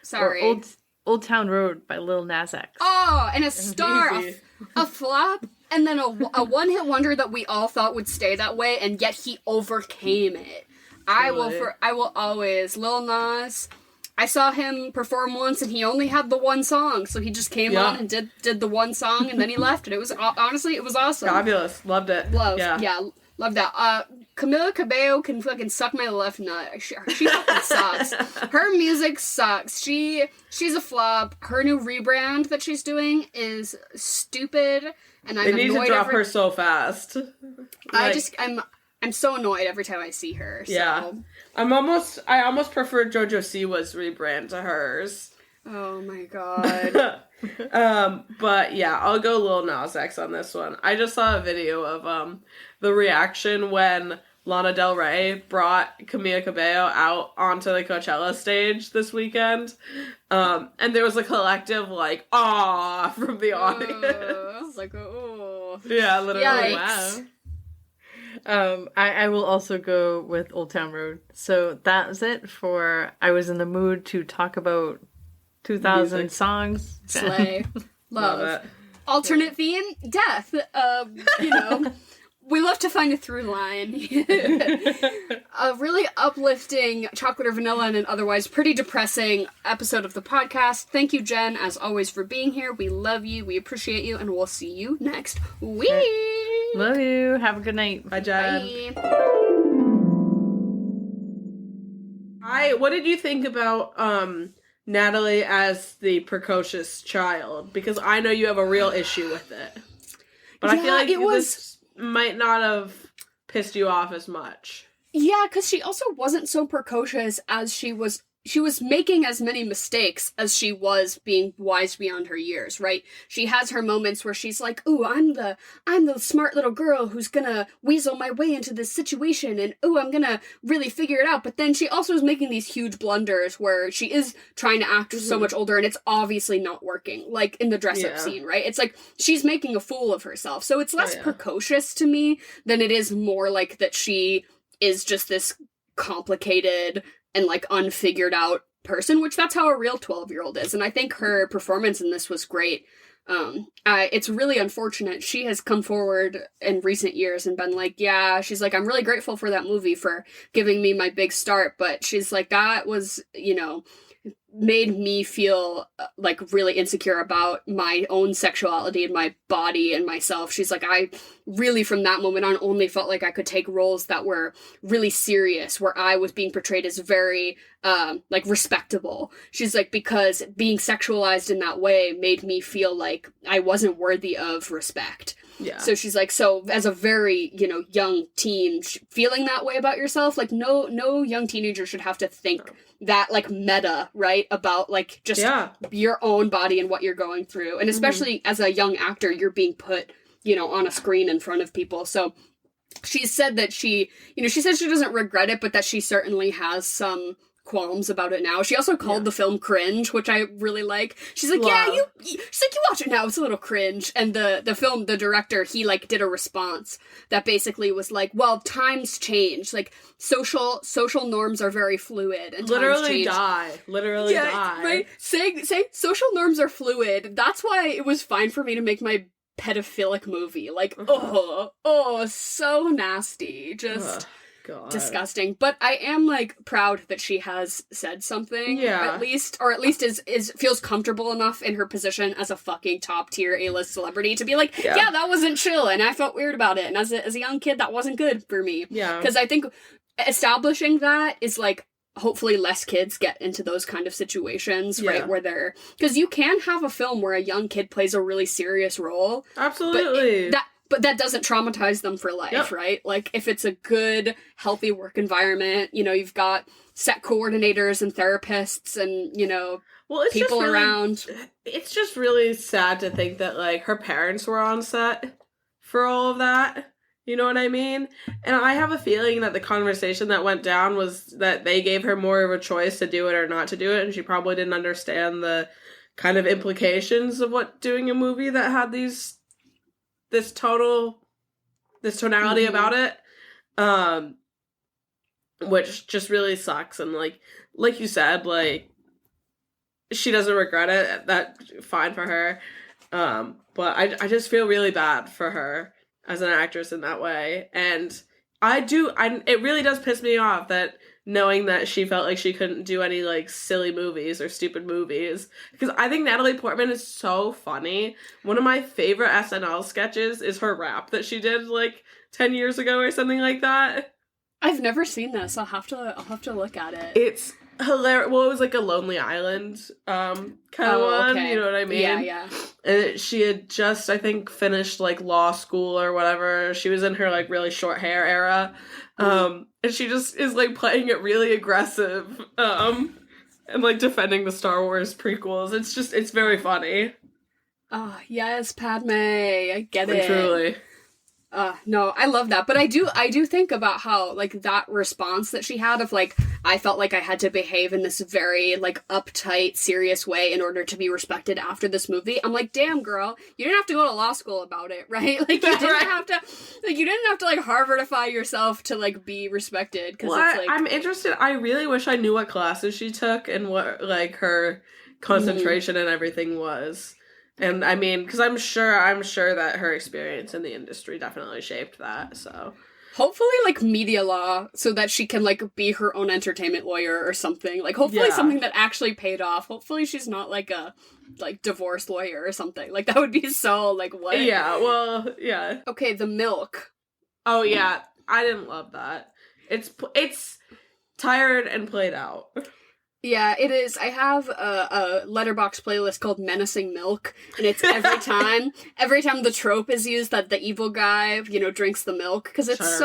Sorry. Or Old Town Road by Lil Nas X. Oh, and a star. A flop, and then a one-hit wonder that we all thought would stay that way, and yet he overcame it. I will always. Lil Nas... I saw him perform once, and he only had the one song, so he just came on and did the one song, and then he left, and it was, honestly, it was awesome. Fabulous. Loved it. Love that. Camila Cabello can fucking suck my left nut. She fucking sucks. Her music sucks. She's a flop. Her new rebrand that she's doing is stupid, and I'm annoyed. They need to drop her so fast. I'm so annoyed every time I see her. So. Yeah. I almost prefer JoJo Siwa's rebrand to hers. Oh my god. But yeah, I'll go Lil Nas X on this one. I just saw a video of the reaction when Lana Del Rey brought Camila Cabello out onto the Coachella stage this weekend. And there was a collective like, "Aw" from the audience. Like, oh. Yeah, literally. Yikes. Wow. I will also go with Old Town Road. So that's it for I was in the mood to talk about 2000 music. Songs. Slay. Love it. Alternate theme, death. You know, we love to find a through line. A really uplifting chocolate or vanilla and an otherwise pretty depressing episode of the podcast. Thank you, Jen, as always, for being here. We love you. We appreciate you. And we'll see you next week. Love you. Have a good night. Bye, Jen. Bye. What did you think about Natalie as the precocious child? Because I know you have a real issue with it. But I feel like this might not have pissed you off as much. Yeah, because she also wasn't so precocious as she was making as many mistakes as she was being wise beyond her years, right? She has her moments where she's like, ooh, I'm the smart little girl who's gonna weasel my way into this situation, and ooh, I'm gonna really figure it out. But then she also is making these huge blunders where she is trying to act so much older, and it's obviously not working, like in the dress-up scene, right? It's like she's making a fool of herself. So it's less precocious to me than it is more like that she is just this complicated and like unfigured out person, which that's how a real 12-year-old is. And I think her performance in this was great. It's really unfortunate. She has come forward in recent years and been like, yeah, she's like, I'm really grateful for that movie for giving me my big start. But she's like, that was, you know, made me feel like really insecure about my own sexuality and my body and myself. She's like, I really from that moment on only felt like I could take roles that were really serious, where I was being portrayed as very like respectable. She's like, because being sexualized in that way made me feel like I wasn't worthy of respect. Yeah. So she's like, so as a very, you know, young teen, feeling that way about yourself, like no young teenager should have to think that like meta, right? About like just your own body and what you're going through. And especially as a young actor, you're being put, you know, on a screen in front of people. So she said that she says she doesn't regret it, but that she certainly has some qualms about it now. She also called the film cringe, which I really like. She's like, she's like, you watch it now, it's a little cringe. And the director, he like did a response that basically was like, well, times change. Like social norms are very fluid and literally times change. Literally die. Right? Saying social norms are fluid. That's why it was fine for me to make my pedophilic movie. Like, so nasty. Just God. Disgusting. But I am like proud that she has said something, at least is feels comfortable enough in her position as a fucking top tier A-list celebrity to be like, that wasn't chill and I felt weird about it, and as a young kid that wasn't good for me. Because I think establishing that is like, hopefully less kids get into those kind of situations, right? Where they're, because you can have a film where a young kid plays a really serious role. Absolutely. But that doesn't traumatize them for life, right? Like, if it's a good, healthy work environment, you know, you've got set coordinators and therapists and, you know, people around. It's just really sad to think that, like, her parents were on set for all of that. You know what I mean? And I have a feeling that the conversation that went down was that they gave her more of a choice to do it or not to do it, and she probably didn't understand the kind of implications of what doing a movie that had this tonality about it, which just really sucks. And like you said, like, she doesn't regret it. That's fine for her. But I just feel really bad for her as an actress in that way. And it really does piss me off that knowing that she felt like she couldn't do any like silly movies or stupid movies, because I think Natalie Portman is so funny. One of my favorite SNL sketches is her rap that she did like 10 years ago or something like that. I've never seen this. I'll have to look at it. It's hilarious. Well, it was like a Lonely Island kind of one, okay. You know what I mean? Yeah. And she had just, I think, finished like law school or whatever. She was in her like really short hair era. And she just is like playing it really aggressive and like defending the Star Wars prequels. It's very funny. Oh, yes, Padme. I get it. Truly. No, I love that. But I do think about how, like, that response that she had of, like, I felt like I had to behave in this very, like, uptight, serious way in order to be respected after this movie. I'm like, damn, girl, you didn't have to go to law school about it, right? Like, you didn't have to, like, Harvardify yourself to, like, be respected. Cause it's, like, I'm interested. I really wish I knew what classes she took and what, like, her concentration and everything was. And I mean, because I'm sure that her experience in the industry definitely shaped that, so. Hopefully, like, media law, so that she can, like, be her own entertainment lawyer or something. Like, hopefully something that actually paid off. Hopefully she's not, like, a, like, divorce lawyer or something. Like, that would be so, like, what? Yeah, well, yeah. Okay, The Milk. Oh, yeah. I didn't love that. It's tired and played out. Yeah, it is. I have a Letterboxd playlist called Menacing Milk, and it's every time the trope is used that the evil guy, drinks the milk, because it's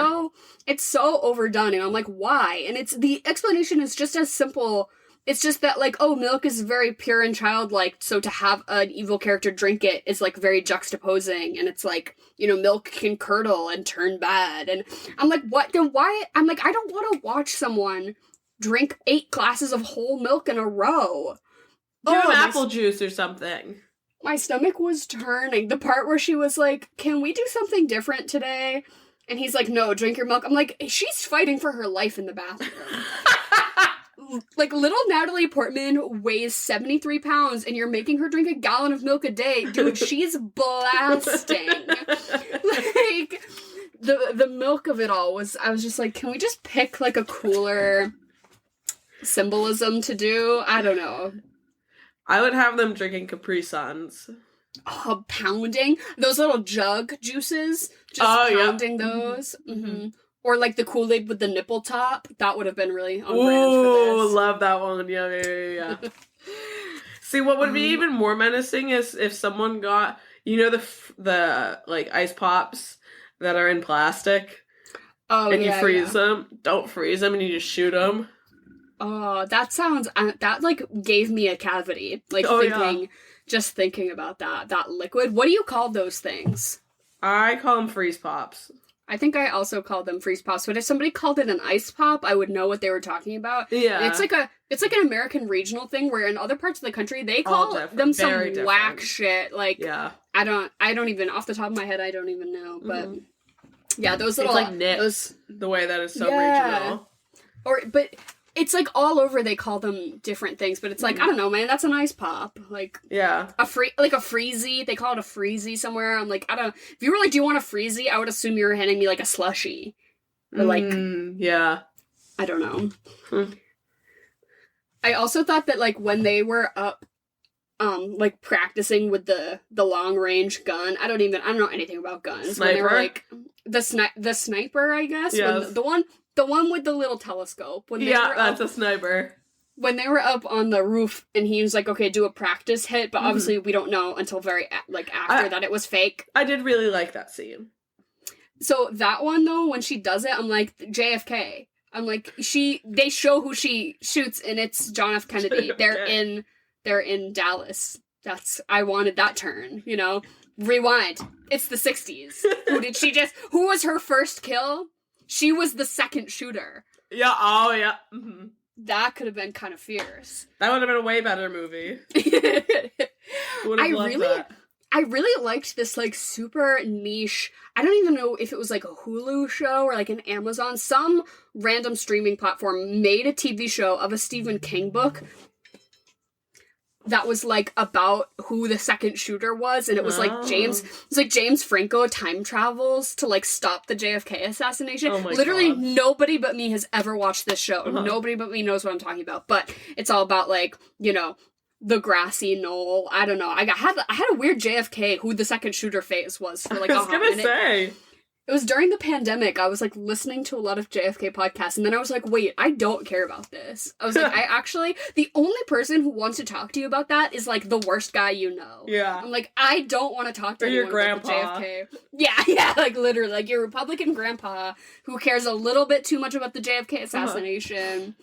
so overdone, and I'm like, why? And the explanation is just as simple. It's just that, like, oh, milk is very pure and childlike, so to have an evil character drink it is, like, very juxtaposing, and it's like, milk can curdle and turn bad, and I'm like, what? Then why? I'm like, I don't want to watch someone drink 8 glasses of whole milk in a row. Do apple juice or something. My stomach was turning. The part where she was like, can we do something different today? And he's like, no, drink your milk. I'm like, she's fighting for her life in the bathroom. Like, little Natalie Portman weighs 73 pounds, and you're making her drink a gallon of milk a day. Dude, she's blasting. Like, the milk of it all I was just like, can we just pick, like, a cooler symbolism to do? I don't know. I would have them drinking Capri Suns. Oh, pounding those little jug juices, just pounding those. Mm-hmm. Or like the Kool-Aid with the nipple top. That would have been really on brand for this. Love that one. Yeah. See, what would be even more menacing is if someone got, the like ice pops that are in plastic. Oh, and you freeze them. Don't freeze them, and you just shoot them. Oh, that sounds, that, like, gave me a cavity. Like, just thinking about that liquid. What do you call those things? I call them freeze pops. I think I also called them freeze pops, but if somebody called it an ice pop, I would know what they were talking about. Yeah. And it's like an American regional thing, where in other parts of the country, they call them some whack shit. Like, yeah. I don't even, off the top of my head, I don't even know, but... Mm-hmm. Yeah, those little... It's like knit, the way that is so regional. But it's like all over they call them different things, but it's like, I don't know, man, that's an ice pop. Like, yeah. A freezy, they call it a freezy somewhere. I'm like, I don't know. If you were like, do you want a freezy? I would assume you were handing me like a slushie. Or like... yeah. I don't know. I also thought that, like, when they were up, like, practicing with the long-range gun, I don't know anything about guns. Sniper? When they were, like, the sniper, I guess? Yes. The one with the little telescope. That's a sniper. When they were up on the roof, and he was like, okay, do a practice hit, but obviously we don't know until very, after that it was fake. I did really like that scene. So that one, though, when she does it, I'm like, JFK. I'm like, they show who she shoots, and it's John F. Kennedy. They're in Dallas. I wanted that turn, Rewind. It's the 60s. Who was her first kill? She was the second shooter. Yeah, oh yeah. Mm-hmm. That could have been kind of fierce. That would have been a way better movie. I really liked this, like, super niche, I don't even know if it was, like, a Hulu show or, like, an Amazon, some random streaming platform made a TV show of a Stephen King book that was, like, about who the second shooter was, and it was, like, James Franco time travels to, like, stop the JFK assassination. Oh my Literally, God. Nobody but me has ever watched this show. Nobody but me knows what I'm talking about, but it's all about, like, the grassy knoll. I don't know. I had a weird JFK who the second shooter phase was for, like, a hot minute. I was gonna say. It was during the pandemic. I was, like, listening to a lot of JFK podcasts, and then I was like, wait, I don't care about this. I was like, the only person who wants to talk to you about that is, like, the worst guy you know. Yeah. I'm like, I don't want to talk to anyone your grandpa. about the JFK. Yeah, like, literally, like, your Republican grandpa who cares a little bit too much about the JFK assassination.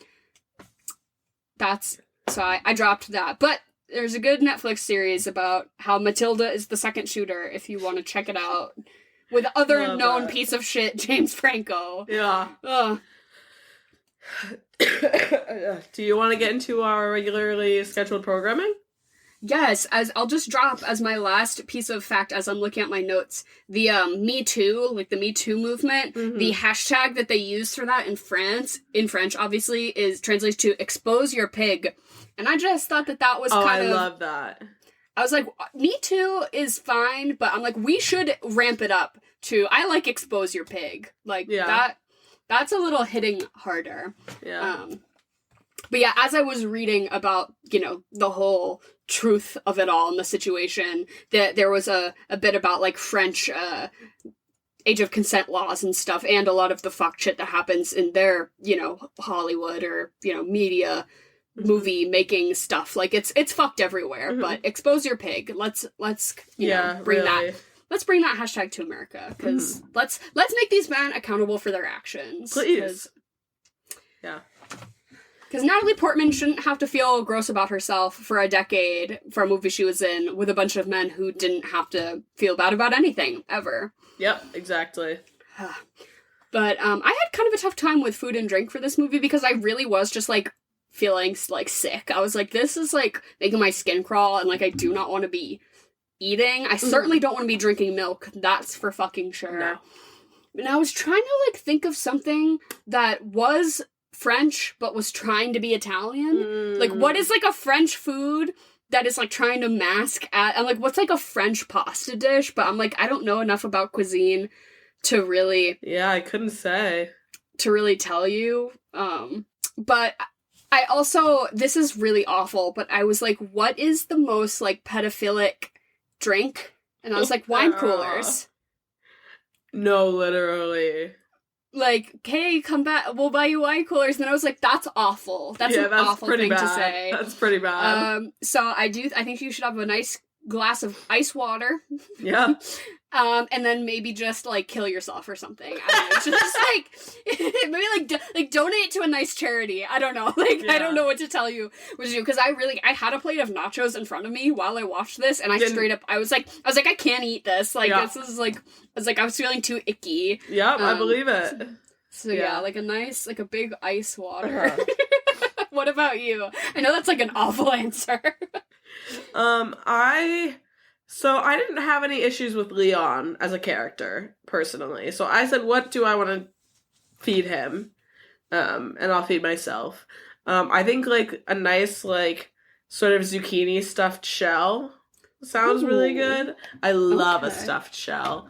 So I dropped that. But there's a good Netflix series about how Matilda is the second shooter, if you want to check it out. With other known piece of shit, James Franco. Yeah. Do you want to get into our regularly scheduled programming? Yes, as I'll just drop as my last piece of fact as I'm looking at my notes. The Me Too, like the Me Too movement, the hashtag that they use for that in French obviously, translates to expose your pig. And I just thought that was kind of... I love that. I was like, Me Too is fine, but I'm like, we should ramp it up to, I like expose your pig. Like, that's a little hitting harder. Yeah. But yeah, as I was reading about, the whole truth of it all and the situation, that there was a bit about, like, French age of consent laws and stuff, and a lot of the fuck shit that happens in their, Hollywood or, media movie making stuff. Like it's fucked everywhere, but expose your pig. Let's bring that. Let's bring that hashtag to America, because let's make these men accountable for their actions. Please. Yeah. Because Natalie Portman shouldn't have to feel gross about herself for a decade for a movie she was in with a bunch of men who didn't have to feel bad about anything, ever. Yep, exactly. But I had kind of a tough time with food and drink for this movie because I really was just, like, feeling, like, sick. I was like, this is, like, making my skin crawl, and, like, I do not want to be eating. I certainly don't want to be drinking milk. That's for fucking sure. No. And I was trying to, like, think of something that was French but was trying to be Italian. Like, what is, like, a French food that is, like, trying to mask at... I'm like, what's, like, a French pasta dish? But I'm like, I don't know enough about cuisine to really... Yeah, I couldn't say. To really tell you. But I also... This is really awful, but I was like, what is the most, like, pedophilic drink? And I was like, wine coolers. No, literally. Like, hey, come back, we'll buy you wine coolers. And then I was like, that's awful. That's an awful thing to say. That's pretty bad. So I think you should have a nice glass of ice water. Yeah. And then maybe just, like, kill yourself or something. I don't know. Just, like, maybe, like, donate to a nice charity. I don't know. Like, I don't know what to tell you what to do. Because I had a plate of nachos in front of me while I watched this, and I was like, I can't eat this. Like, this is, like, I was feeling too icky. Yep, I believe it. So, yeah, like, a big ice water. What about you? I know that's, like, an awful answer. So I didn't have any issues with Léon as a character, personally. So I said, what do I want to feed him? And I'll feed myself. I think, like, a nice, like, sort of zucchini stuffed shell sounds really good. I love a stuffed shell.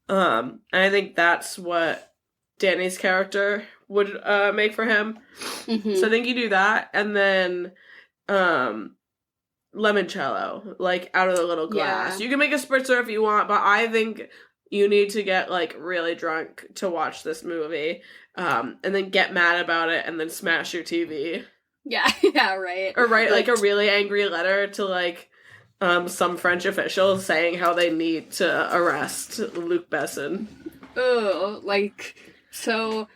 And I think that's what Danny's character would make for him. So I think you do that. And then... limoncello, like, out of the little glass. You can make a spritzer if you want, but I think you need to get, like, really drunk to watch this movie, and then get mad about it, and then smash your TV. Yeah, right. Or write, like, a really angry letter to, like, some French officials saying how they need to arrest Luc Besson. Ugh, like, so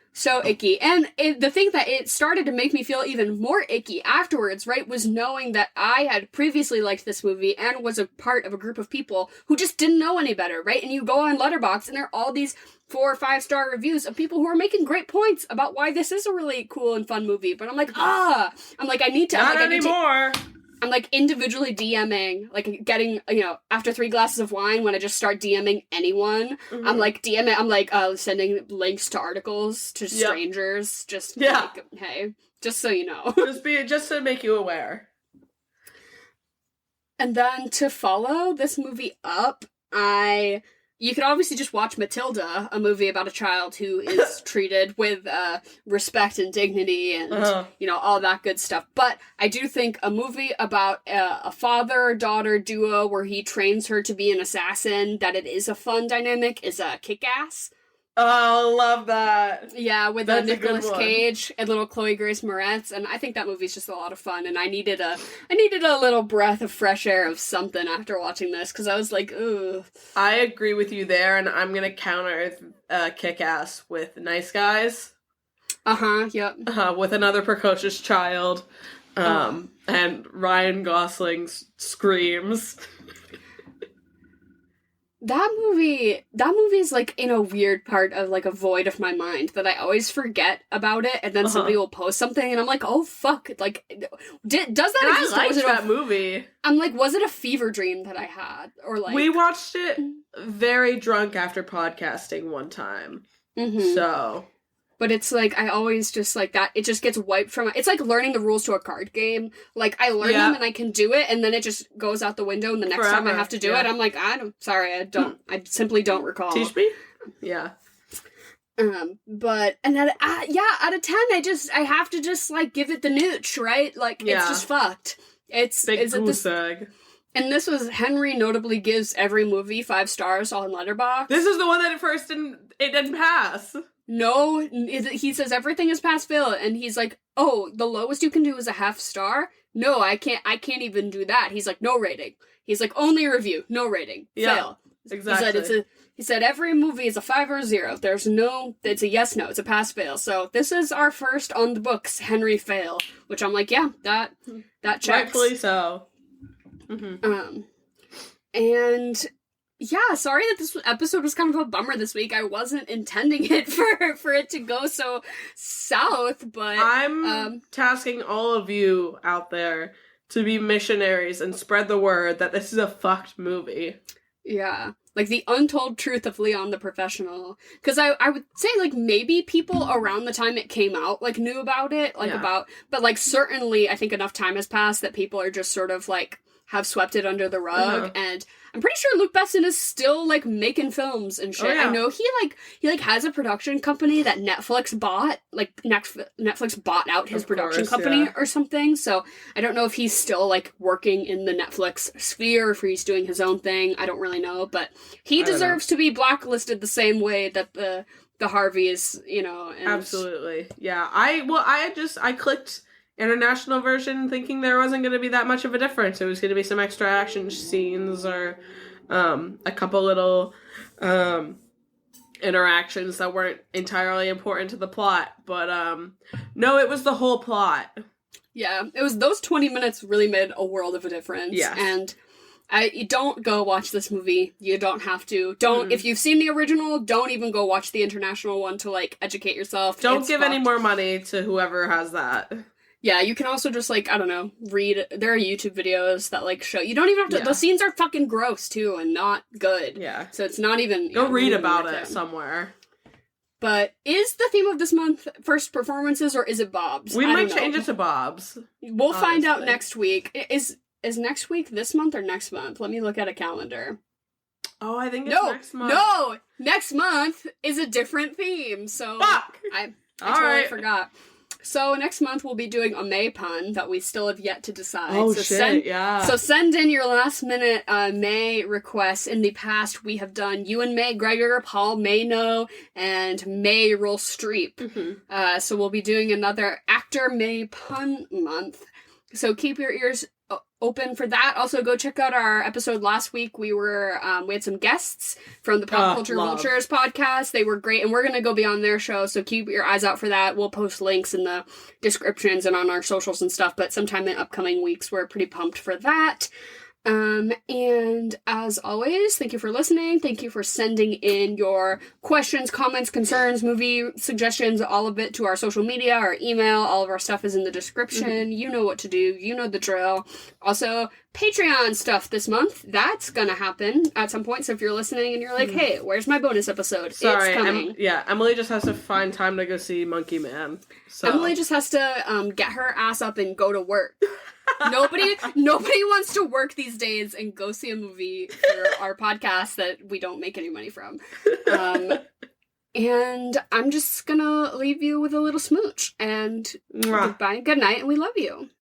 icky. And the thing that it started to make me feel even more icky afterwards, right, was knowing that I had previously liked this movie and was a part of a group of people who just didn't know any better, right? And you go on Letterboxd and there are all these 4 or 5 star reviews of people who are making great points about why this is a really cool and fun movie. But I'm like, I need to... Not anymore! I'm, like, individually DMing, like, getting, after 3 glasses of wine, when I just start DMing anyone, I'm, like, sending links to articles to strangers, just, like, hey, just so you know. just to make you aware. And then to follow this movie up, you could obviously just watch Matilda, a movie about a child who is treated with respect and dignity and, all that good stuff. But I do think a movie about a father-daughter duo where he trains her to be an assassin, that it is a fun dynamic, is Kick-Ass. Oh, love that. Yeah, with Nicolas Cage and little Chloe Grace Moretz, and I think that movie's just a lot of fun, and I needed a little breath of fresh air of something after watching this, because I was like, ooh. I agree with you there, and I'm gonna counter Kick-Ass with Nice Guys. Yep. With another precocious child, and Ryan Gosling's screams. That movie is, like, in a weird part of, like, a void of my mind that I always forget about it, and then somebody will post something, and I'm like, oh, fuck, like, does that exist? I liked that movie. I'm like, was it a fever dream that I had? Or, like... We watched it very drunk after podcasting one time, so... But it's, like, I always just, like, that, it just gets wiped from... It's like learning the rules to a card game. Like, I learn them and I can do it, and then it just goes out the window, and the next time I have to do it, I'm like, I simply don't recall. Teach me? Yeah. But, and out of 10, I have to just, like, give it the nooch, right? Like, it's just fucked. Big goose egg. And this was, Henry notably gives every movie 5 stars on Letterboxd. This is the one that at first didn't pass. No, he says everything is past Phil, and he's like, oh, the lowest you can do is a half star? No, I can't even do that. He's like, no rating. He's like, only review, no rating. Yeah, fail. exactly. He said every movie is a 5 or a 0. It's a yes, no, it's a pass, fail. So this is our first on the books Henry fail, which I'm like, yeah, that checks. Rightfully so. Mm-hmm. And yeah, sorry that this episode was kind of a bummer this week. I wasn't intending it for it to go so south, but I'm tasking all of you out there to be missionaries and spread the word that this is a fucked movie. Yeah. Like, the untold truth of Léon the Professional. Because I would say, like, maybe people around the time it came out, like, knew about it. Like, but, like, certainly, I think enough time has passed that people are just sort of, like, have swept it under the rug. And I'm pretty sure Luc Besson is still, like, making films and shit. Oh, yeah. I know he has a production company that Netflix bought. Like, Netflix bought out his production company or something. So I don't know if he's still, like, working in the Netflix sphere, if he's doing his own thing. I don't really know. But he deserves to be blacklisted the same way that the Harveys, you know. And absolutely. Yeah. I clicked international version thinking there wasn't going to be that much of a difference. It was going to be some extra action scenes or a couple little interactions that weren't entirely important to the plot. But no, it was the whole plot. Yeah, it was those 20 minutes really made a world of a difference. Yeah. And you don't go watch this movie. You don't have to. If you've seen the original, don't even go watch the international one to, like, educate yourself. Don't give any more money to whoever has that. Yeah, you can also just, like, I don't know, read. There are YouTube videos that, like, show. You don't even have to. The scenes are fucking gross, too, and not good. Yeah. So it's not even. Go read about it somewhere. But is the theme of this month first performances, or is it Bob's? We might change it to Bob's. We'll find out next week. Is next week this month or next month? Let me look at a calendar. Oh, I think it's next month. No! Next month is a different theme, so... Fuck! I totally forgot. So next month we'll be doing a May pun that we still have yet to decide. Oh, so shit, So send in your last minute May requests. In the past we have done Ewan McGregor, Paul Mayno, and Meryl Streep. Mm-hmm. So we'll be doing another Actor May pun month. So keep your ears open for that. Also, go check out our episode last week. We had some guests from the Pop Culture Vultures podcast. They were great, and we're gonna go be on their show, so keep your eyes out for that. We'll post links in the descriptions and on our socials and stuff, but sometime in upcoming weeks, we're pretty pumped for that. And as always, thank you for listening. Thank you for sending in your questions, comments, concerns, movie suggestions, all of it to our social media, our email. All of our stuff is in the description. Mm-hmm. You know what to do. You know the drill. Also, Patreon stuff this month. That's gonna happen at some point. So if you're listening and you're like, hey, where's my bonus episode? Sorry, it's coming. Emily just has to find time to go see Monkey Man. So. Emily just has to get her ass up and go to work. Nobody wants to work these days and go see a movie for our podcast that we don't make any money from. And I'm just gonna leave you with a little smooch. And goodbye, good night, and we love you.